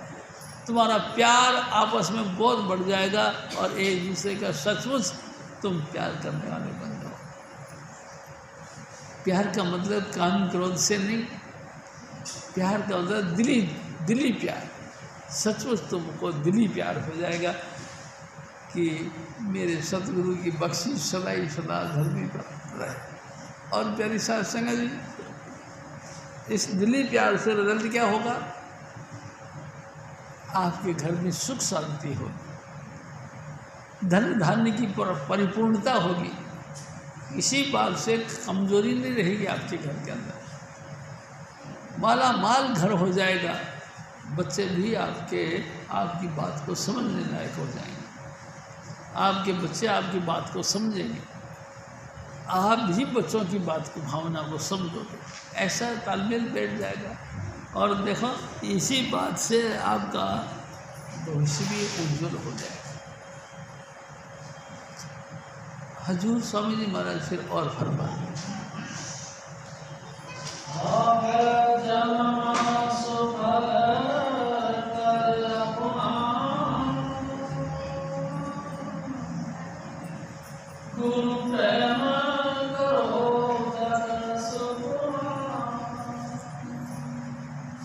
तुम्हारा प्यार आपस में बहुत बढ़ जाएगा और एक दूसरे का सचमुच तुम प्यार करने वाले बन जाओ। प्यार का मतलब काम क्रोध से नहीं, प्यार का मतलब दिली प्यार, सचमुच तुमको दिली प्यार हो जाएगा कि मेरे सतगुरु की बख्शी सदाई सदा धरती पर रहे। और प्यारी साध संगत जी, इस दिली प्यार से रिजल्ट क्या होगा? आपके घर में सुख शांति होगी, धन धान्य की परिपूर्णता होगी, किसी बात से कमजोरी नहीं रहेगी आपके घर के अंदर, माला माल घर हो जाएगा। बच्चे भी आपकी बात को समझने लायक हो जाएंगे, आपके बच्चे आपकी बात को समझेंगे, आप भी बच्चों की बात को भावना को समझोगे, ऐसा तालमेल बैठ जाएगा। और देखो इसी बात से आपका भविष्य भी उज्जवल हो जाएगा। हजूर स्वामी जी महाराज फिर और फरमाते हैं,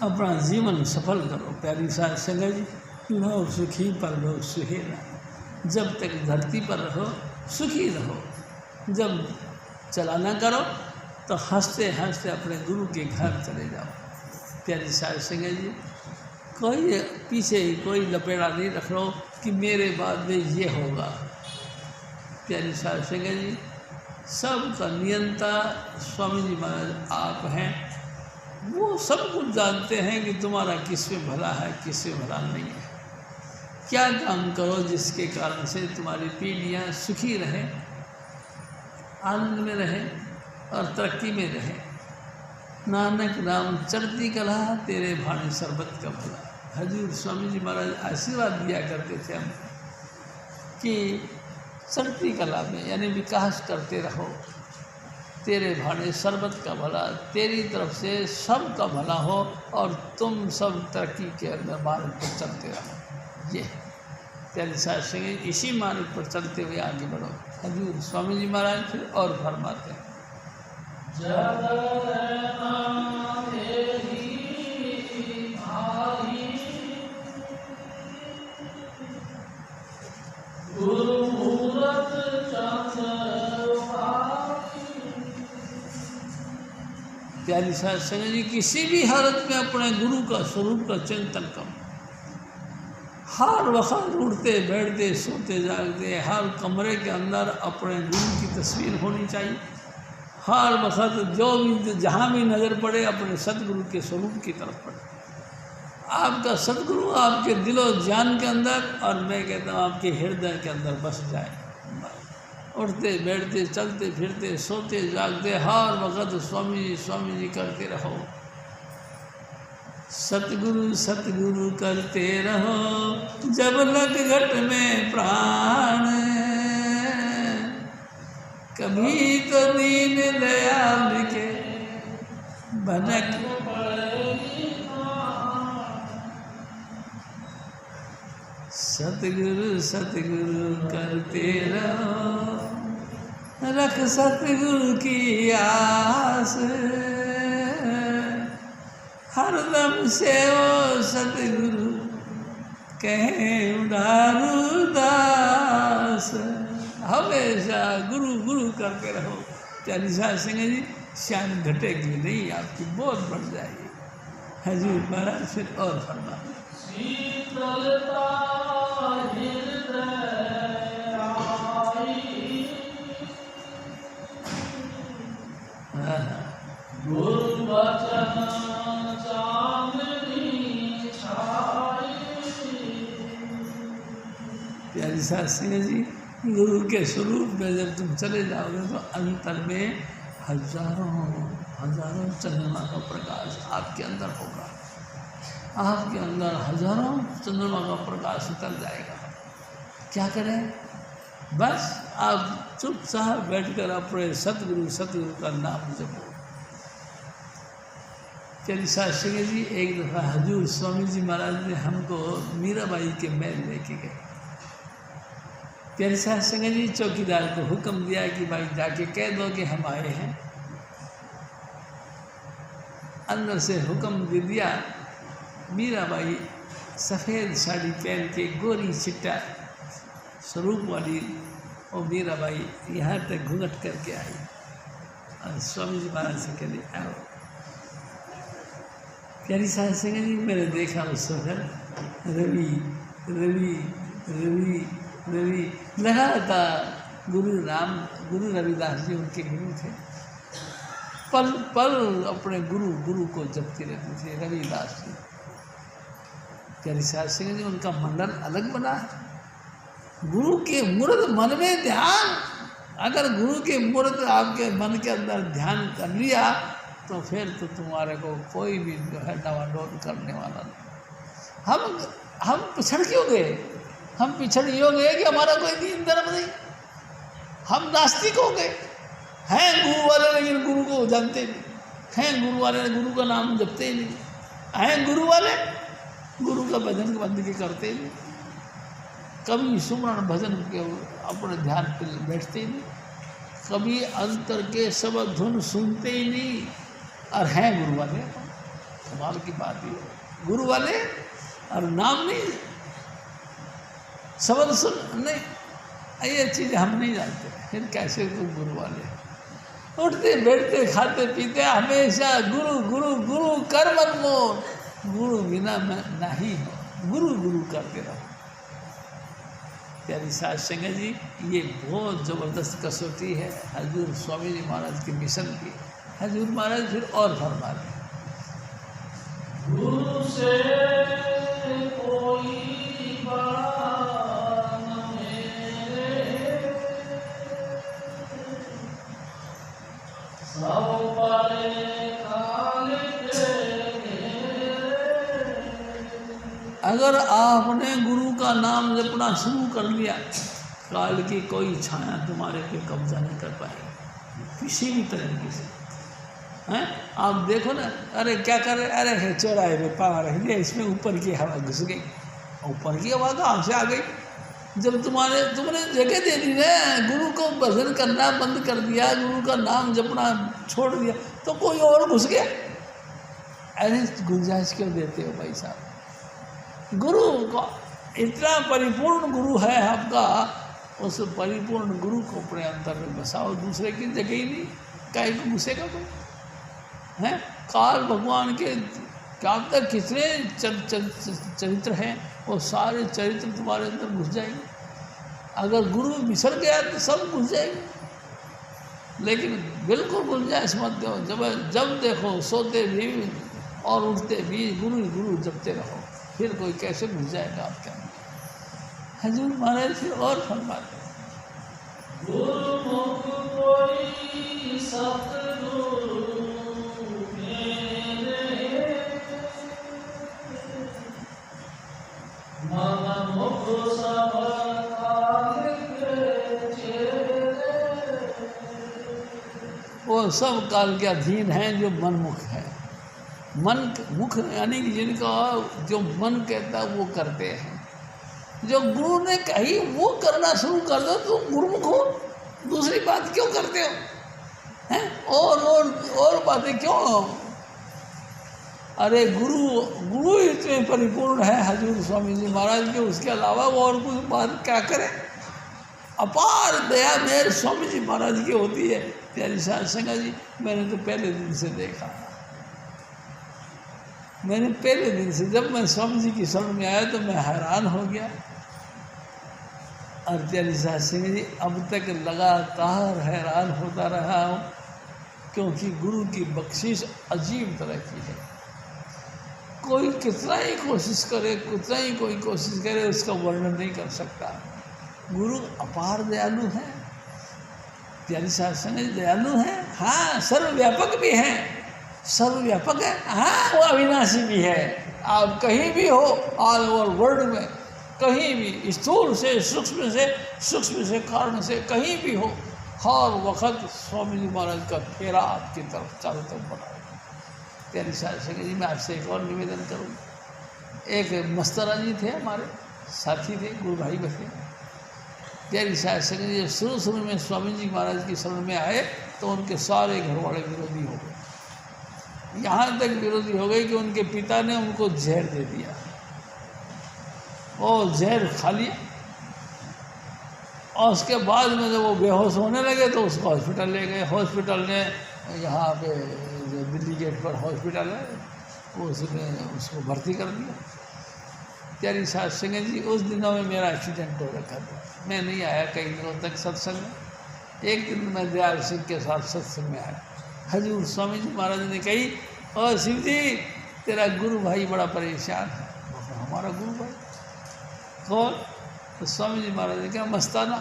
अपना जीवन सफल करो। प्यारी साध संगत जी, लोग सुखी पर लोग सुहेला। जब तक धरती पर रहो सुखी रहो, जब चलाना करो तो हंसते हंसते अपने गुरु के घर चले जाओ। प्यारी साध संगत जी, कोई पीछे कोई लपेड़ा नहीं रख लो कि मेरे बाद में ये होगा। प्यारी साध संगत जी, सब का नियंता स्वामी जी महाराज आप हैं, वो सब कुछ जानते हैं कि तुम्हारा किस में भला है किस में भला नहीं है। क्या काम करो जिसके कारण से तुम्हारी पीढ़ियाँ सुखी रहें, आनंद में रहें और तरक्की में रहें। नानक नाम चढ़ती कला, तेरे भाने शरबत का भला। हजूर स्वामी जी महाराज आशीर्वाद दिया करते थे हम कि चढ़ती कला में यानी विकास करते रहो, तेरे भाने शरबत का भला, तेरी तरफ से सब का भला हो और तुम सब तरक्की के अंदर मार्ग पर चलते रहो। ये प्यारी साध संगत, इसी मार्ग पर चलते हुए आगे बढ़ो। हजूर स्वामी जी महाराज फिर और फरमाते हैं, प्यारी साध संगत जी, किसी भी हालत में अपने गुरु का स्वरूप का चिंतन करो। हर वक्त उठते बैठते सोते जागते हर कमरे के अंदर अपने गुरु की तस्वीर होनी चाहिए। हर वक्त जो भी जहाँ भी नज़र पड़े अपने सतगुरु के स्वरूप की तरफ पड़े। आपका सतगुरु आपके दिलो जान के अंदर, और मैं कहता हूँ आपके हृदय के अंदर बस जाए। उठते बैठते चलते फिरते सोते जागते हर वक्त स्वामी जी करते रहो। सतगुरु सतगुरु करते रहो, जब लग घट में प्राण, कभी तो दीन दयाल के भनक। सतगुरु सतगुरु करते रहो, रख सतगुरु की आस, हरदम से ओ सतगुरु कहे उधारू दास। हमेशा गुरु गुरु करते रहो। प्यारी साध संगत जी, शान घटेगी नहीं, आपकी बहुत बढ़ जाएगी। हजूर महाराज फिर और फरमा, शीतलता हृदय आई, गुरु वचन चांदनी छाई। प्यारी साध संगत जी, गुरु के स्वरूप में जब तुम चले जाओगे तो अंतर में हजारों हजारों चंद्रमा का प्रकाश आपके अंदर होगा। आपके अंदर हजारों चंद्रमा का प्रकाश उतर जाएगा। क्या करें? बस आप चुपचाप बैठकर अपने सतगुरु सतगुरु का नाम जपो। चलिए साध संगत जी, एक दफ़ा हजूर स्वामी जी महाराज ने हमको मीराबाई के महल लेके गए। प्यारे साध संगत जी, चौकीदार को हुक्म दिया कि भाई जाके कह दो कि हम आए हैं। अंदर से हुक्म दे दिया। मीराबाई सफ़ेद साड़ी पहन के गोरी चिट्टा स्वरूप वाली और मीराबाई यहाँ तक घूंघट करके आई और स्वामी जी महाराज से कहते आओ। प्यारी साध संगत जी, मैंने देखा उस वक्त रवि रवि रवि रवि लगा था। गुरु रविदास जी उनके गुरु थे। पल पल अपने गुरु को जपते रहते थे रविदास जी। प्यारी साध संगत जी, उनका मंडल अलग बना है। गुरु के मूर्त मन में ध्यान, अगर गुरु के मूर्त आपके मन के अंदर ध्यान कर लिया तो फिर तो तुम्हारे को कोई भी जो है डावाडोल करने वाला नहीं। हम पिछड़ क्यों गए? हम पिछड़ ये हो गए कि हमारा कोई दीन धर्म नहीं। हम नास्तिक हो गए हैं। गुरु वाले लेकिन गुरु को जानते नहीं हैं। गुरु वाले गुरु का नाम जपते ही नहीं हैं। गुरु वाले गुरु का भजन बंदगी करते ही नहीं, कभी सुमरण भजन के अपने ध्यान पर बैठते ही नहीं, कभी अंतर के सबक धुन सुनते ही नहीं। और हैं गुरु वाले, कमाल की बात ही है। गुरु वाले और नाम नहीं, सबक सुन नहीं, ये चीज़ हम नहीं जानते। फिर कैसे तुम गुरु वाले? उठते बैठते खाते पीते हमेशा गुरु गुरु गुरु कर मन मोर, गुरु बिना मैं नहीं हो। गुरु गुरु करते रहो। प्यारी साध संगत जी, ये बहुत ज़बरदस्त कसौटी है हजूर स्वामी जी महाराज के मिशन की। हजूर महाराज फिर और फरमा दें, गुरु से कोई बड़ा न मेरे, सब परे काल के। अगर आपने गुरु का नाम जपना शुरू कर लिया, काल की कोई छाया तुम्हारे पे कब्जा नहीं कर पाएगी किसी भी तरीके से। हैं आप देखो ना, अरे क्या कर रहे, अरे चौराहे में पाँव रख दिया, इसमें ऊपर की हवा घुस गई। ऊपर की हवा कहाँ से आ गई? जब तुमने जगह दे दी ना, गुरु को भजन करना बंद कर दिया, गुरु का नाम जपना छोड़ दिया, तो कोई और घुस गया। अरे गुंजाइश क्यों देते हो भाई साहब? गुरु को इतना परिपूर्ण गुरु है आपका, उस परिपूर्ण गुरु को अपने अंतर में बसाओ। दूसरे की जगह ही नहीं, काहे को घुसेगा कोई? हैं काल भगवान के क्या तक कितने चरित्र हैं, वो सारे चरित्र तुम्हारे अंदर घुस जाएंगे। अगर गुरु बिसर गया तो सब घुस जाएंगे। लेकिन बिल्कुल गुंजाइश मत दो। जब देखो सोते भी और उठते भी गुरु ही गुरु जपते रहो, फिर कोई कैसे घुस जाएगा आपके अंदर। हजूर महाराज फिर और फरमाते गुरुमुख कोई सतगुरु मेरे, मन मुख सब काल के चेरे। वो सब काल के अधीन हैं जो मनमुख है। मन मुख यानी कि जिनका जो मन कहता है वो करते हैं। जो गुरु ने कही वो करना शुरू कर दो तो गुरुमुख हो, दूसरी बात क्यों करते हो हैं? और बातें क्यों? अरे गुरु इतने परिपूर्ण है हजूर स्वामी जी महाराज के, उसके अलावा वो और कुछ बात क्या करें? अपार दया मेहर स्वामी जी महाराज की होती है। प्यारी साध संगत जी, मैंने तो पहले दिन से देखा, मैंने पहले दिन से जब मैं स्वामी जी की शरण में आया तो मैं हैरान हो गया। और प्यारी साध संगत जी, अब तक लगातार हैरान होता रहा हूँ, क्योंकि गुरु की बख्शिश अजीब तरह की है। कोई कितना ही कोशिश करे, कितना ही कोई कोशिश करे, उसका वर्णन नहीं कर सकता। गुरु अपार दयालु है। प्यारी साध संगत दयालु है, हाँ, सर्वव्यापक भी है, सर्वव्यापक है, हाँ, वो अविनाशी भी है। आप कहीं भी हो ऑल ओवर वर्ल्ड में, कहीं भी स्थूल से सूक्ष्म से कारण से कहीं भी हो, हर वक्त स्वामी जी महाराज का फेरा आपकी तरफ चारों तरफ बना है। प्यारी साध संगत जी, मैं आपसे एक और निवेदन करूँ। एक मस्तरा जी थे, हमारे साथी थे, गुरु भाई बचे। प्यारी साध संगत जी शुरू में स्वामी जी महाराज की शरण में आए तो उनके सारे घर वाले विरोधी हो गए। यहाँ तक विरोधी हो गए कि उनके पिता ने उनको जहर दे दिया और जहर खा लिया। और उसके बाद में जब वो बेहोश होने लगे तो उसको हॉस्पिटल ले गए। हॉस्पिटल ने यहाँ पे जो दिल्ली गेट पर हॉस्पिटल है, वो उसमें उसको भर्ती कर दिया। प्यारी साध संगत जी, उस दिनों में मेरा एक्सीडेंट हो रखा था, मैं नहीं आया कई दिनों तक सत्संग में। एक दिन मैं दयाल सिंह के साथ सत्संग में आया। हजूर स्वामी जी महाराज ने कही, और शिव जी तेरा गुरु भाई बड़ा परेशान है। हमारा गुरु भाई कौन? तो स्वामी जी महाराज ने कहा मस्ताना,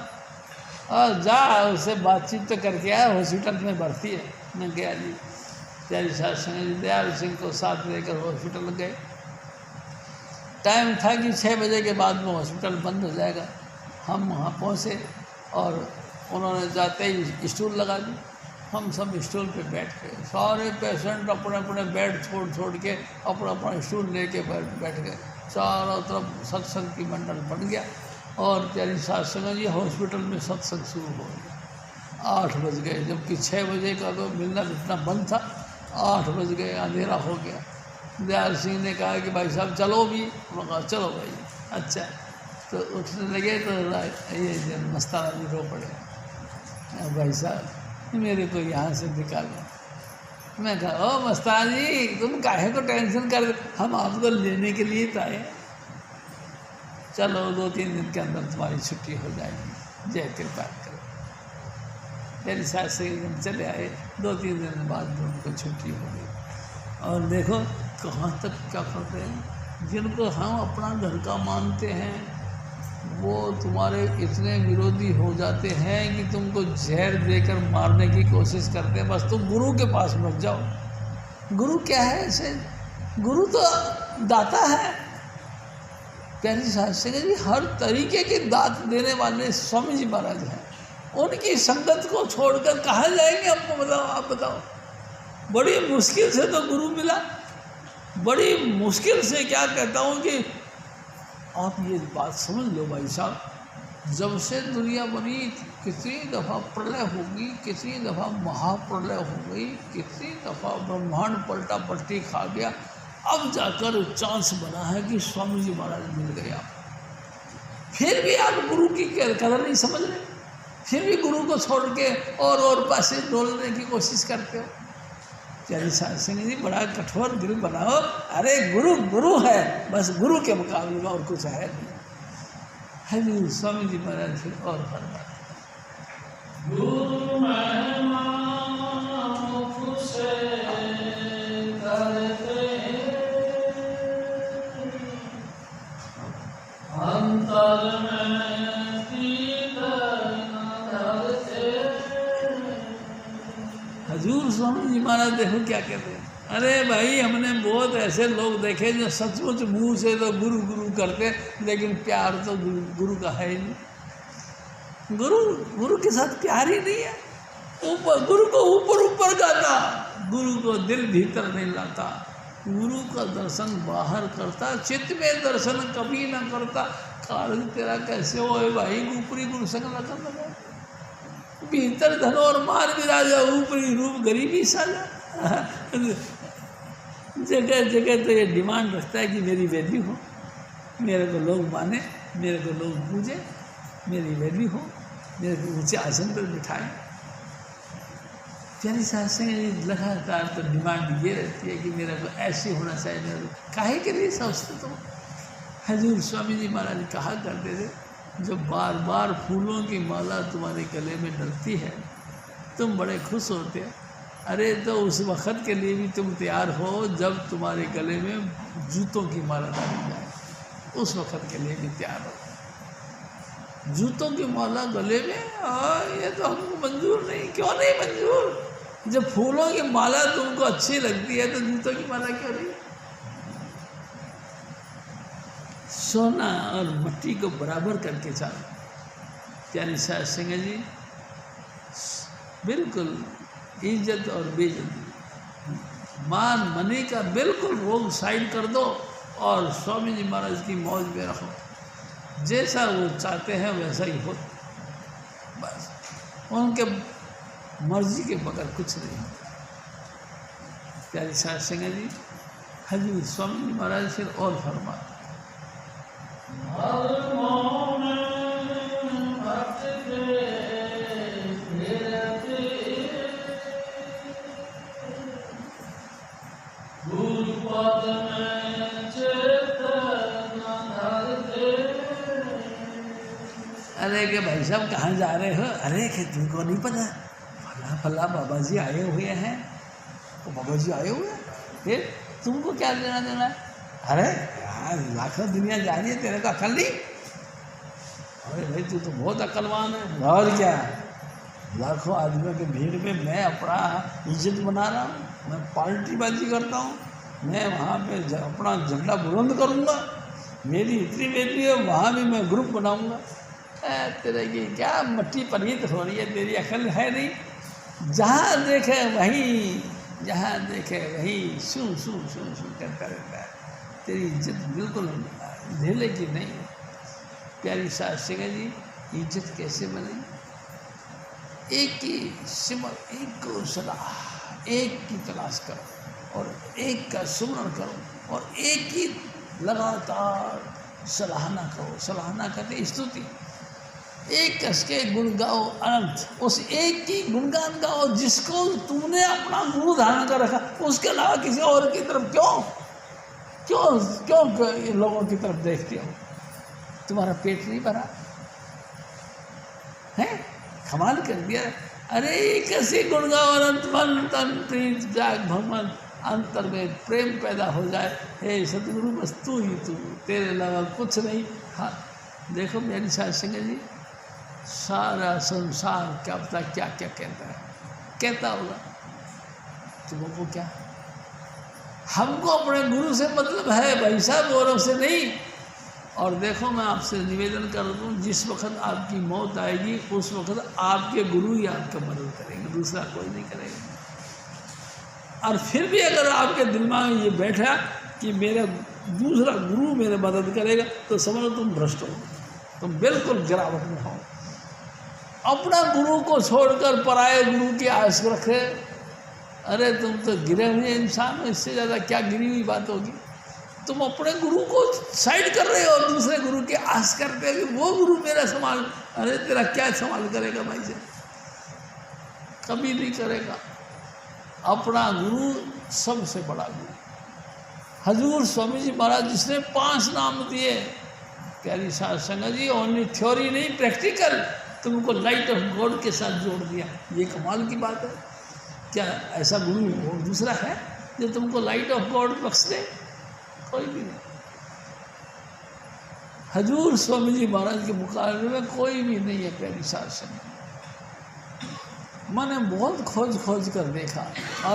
और जा उससे बातचीत तो करके आया, हॉस्पिटल में भर्ती है। मैं गया जी। प्यारी साध संगत जी दयाल सिंह को साथ लेकर हॉस्पिटल गए। टाइम था कि 6 बजे के बाद में हॉस्पिटल बंद हो जाएगा। हम वहाँ पहुँचे और उन्होंने जाते ही स्टूल लगा दी। हम सब स्टूल पे बैठ गए। सारे पेशेंट अपने अपने बेड छोड़ के अपना अपना स्टूल लेके बैठ गए। चारों तरफ सत्संग की मंडल बन गया। और प्यारी साध संगत जी हॉस्पिटल में सत्संग शुरू हो गया। 8 बज गए, जबकि 6 बजे का तो मिलना जुलना बंद था। 8 बज गए, अंधेरा हो गया। दयाल सिंह ने कहा कि भाई साहब चलो भी। उन्होंने कहा चलो भाई। अच्छा, तो उठने लगे तो ये मस्ताना जी रो पड़े, भाई साहब मेरे को यहाँ से निकालो। मैं कहा ओ मस्ताना जी, तुम काहे को टेंशन कर, हम आपको लेने के लिए तो आए। चलो 2-3 दिन के अंदर तुम्हारी छुट्टी हो जाएगी, जय कृपा करो। मेरे साथ से एकदम चले आए। 2-3 दिन बाद उनको छुट्टी हो गई। और देखो कहाँ तक क्या करते हैं। जिनको हम अपना घर का मानते हैं वो तुम्हारे इतने विरोधी हो जाते हैं कि तुमको जहर देकर मारने की कोशिश करते हैं। बस तुम गुरु के पास मत जाओ। गुरु क्या है ऐसे? गुरु तो दाता है। प्यारी साध संगत जी हर तरीके के दात देने वाले स्वामी जी महाराज हैं। उनकी संगत को छोड़कर कहाँ जाएंगे? हमको बताओ, आप बताओ। बड़ी मुश्किल से तो गुरु मिला, बड़ी मुश्किल से। क्या कहता हूँ कि आप ये बात समझ लो भाई साहब, जब से दुनिया बनी कितनी दफ़ा प्रलय होगी, कितनी दफ़ा महाप्रलय हो गई, कितनी दफ़ा ब्रह्मांड पलटा पलटी खा गया। अब जाकर चांस बना है कि स्वामी जी महाराज मिल गए आप। फिर भी आप गुरु की कदर नहीं समझ रहे, फिर भी गुरु को छोड़ के और पासे डोलने की कोशिश करते हो। प्यारी साध संगत जी बड़ा कठोर दिल बनाओ। अरे गुरु गुरु है, बस गुरु के मुकाबले में और कुछ है नहीं। हजूर स्वामी जी महाराज फिर और फरमाते, गुरु महिमा महाराज देखो क्या कहते हैं, अरे भाई हमने बहुत ऐसे लोग देखे जो सचमुच मुंह से तो गुरु गुरु करते, लेकिन प्यार तो गुरु का है ही नहीं। गुरु के साथ प्यार ही नहीं है। ऊपर गुरु को ऊपर गाता, गुरु को दिल भीतर नहीं लाता, गुरु का दर्शन बाहर करता, चित्त में दर्शन कभी ना करता। कारण तेरा कैसे हो भाई, ऊपरी गुरु संग न करना, भीतर धन और मान विराजा, ऊपरी रूप गरीबी साजा। जगह जगह तो ये डिमांड रखता है कि मेरी वैल्यू हो, मेरे को लोग माने, मेरे को लोग पूजे, मेरी वैल्यू हो, मेरे को ऊंचे आसन पर बिठाएं। प्यारी साहब से लगातार तो डिमांड ये रहती है कि मेरे को ऐसे होना चाहिए, मेरे को काहे के लिए सोचते तुम। हजूर स्वामी जी महाराज कहा करते थे, जब बार बार फूलों की माला तुम्हारे गले में डलती है तुम बड़े खुश होते हो। अरे तो उस वक़्त के लिए भी तुम तैयार हो जब तुम्हारे गले में जूतों की माला डाली जाए, उस वक़्त के लिए भी तैयार हो। जूतों की माला गले में, ये तो हमको मंजूर नहीं। क्यों नहीं मंजूर? जब फूलों की माला तुमको अच्छी लगती है तो जूतों की माला क्यों नहीं? सोना और मिट्टी को बराबर करके चलो। प्यारी साहब सिंह जी, बिल्कुल इज्जत और बेइज्जती, मान मनी का बिल्कुल रोग साइड कर दो और स्वामी जी महाराज की मौज में रहो। जैसा वो चाहते हैं वैसा ही हो, बस उनके मर्जी के बगैर कुछ नहीं होता। प्यारी साहब सिंह जी, हजूर स्वामी जी महाराज फिर और फरमा, अरे कि भाई साहब कहाँ जा रहे हो? अरे कि तुमको नहीं पता फला फला बाबा जी आए हुए हैं। तो बाबा जी आए हुए हैं, फिर तुमको क्या लेना देना? अरे यार लाखों दुनिया जा रही है, तेरे को अकल नहीं? अरे भाई तू तो बहुत अकलवान है। और क्या, लाखों आदमियों के भीड़ में मैं अपना इज्जत बना रहा हूँ, मैं पार्टीबाजी करता हूँ, मैं वहाँ पे अपना झंडा बुलंद करूँगा, मेरी इतनी बेटी है, वहाँ भी मैं ग्रुप बनाऊँगा। तेरे की क्या मट्टी पनीत हो रही है, तेरी अकल है नहीं। जहाँ देखे वहीं, जहाँ देखे वहीं शू शू शू शू करता रहता है। तेरी इज्जत बिल्कुल ढेले की नहीं है। प्यारी साहब सिंह जी, इज्जत कैसे बने? एक की सिमर, एक को सलाह, एक की तलाश करो और एक का सुमरण करो और एक की लगातार सराहना करो। सराहना करते स्तुति, एक कस के गुण गाओ अनंत, उस एक की गुणगान गाओ जिसको तुमने अपना गुरु धारण कर रखा। उसके अलावा किसी और की तरफ क्यों क्यों क्यों इन लोगों की तरफ देखते हो? तुम्हारा पेट नहीं भरा है? कमाल कर दिया। अरे कैसे गुण गाओ अनंत, मन तन प्रीत जाग भगवान, अंतर में प्रेम पैदा हो जाए। हे सतगुरु बस तू ही तू, तेरे अलावा कुछ नहीं। हाँ देखो मेरी साथ सिंह जी, सारा संसार क्या पता क्या क्या कहता है, कहता होगा, तुमको क्या? हमको अपने गुरु से मतलब है भाई साहब, औरों से नहीं। और देखो मैं आपसे निवेदन कर दूँ, जिस वक्त आपकी मौत आएगी उस वक्त आपके गुरु ही आपका मदद करेंगे, दूसरा कोई नहीं करेगा। और फिर भी अगर आपके दिमाग में ये बैठा कि मेरा दूसरा गुरु मेरे मदद करेगा, तो समझो तुम भ्रष्ट हो, तुम बिल्कुल गिरावट में हो। अपना गुरु को छोड़कर पराये गुरु की आस रखे, अरे तुम तो गिरे हुए इंसान हो, इससे ज़्यादा क्या गिरी हुई बात होगी। तुम अपने गुरु को साइड कर रहे हो और दूसरे गुरु की आस करते हो कि वो गुरु मेरा संभाल। अरे तेरा क्या संभाल करेगा भाई से? कभी नहीं करेगा। अपना गुरु सबसे बड़ा गुरु हजूर स्वामी जी महाराज, जिसने 5 नाम दिए। प्यारी साध संगत जी, ओनली थ्योरी नहीं, प्रैक्टिकल तुमको लाइट ऑफ गॉड के साथ जोड़ दिया। ये कमाल की बात है। क्या ऐसा गुरु और दूसरा है जो तुमको लाइट ऑफ गॉड बख्श दे? कोई भी नहीं। हजूर स्वामी जी महाराज के मुकाबले में कोई भी नहीं है। प्यारी साध संगत, मैंने बहुत खोज कर देखा और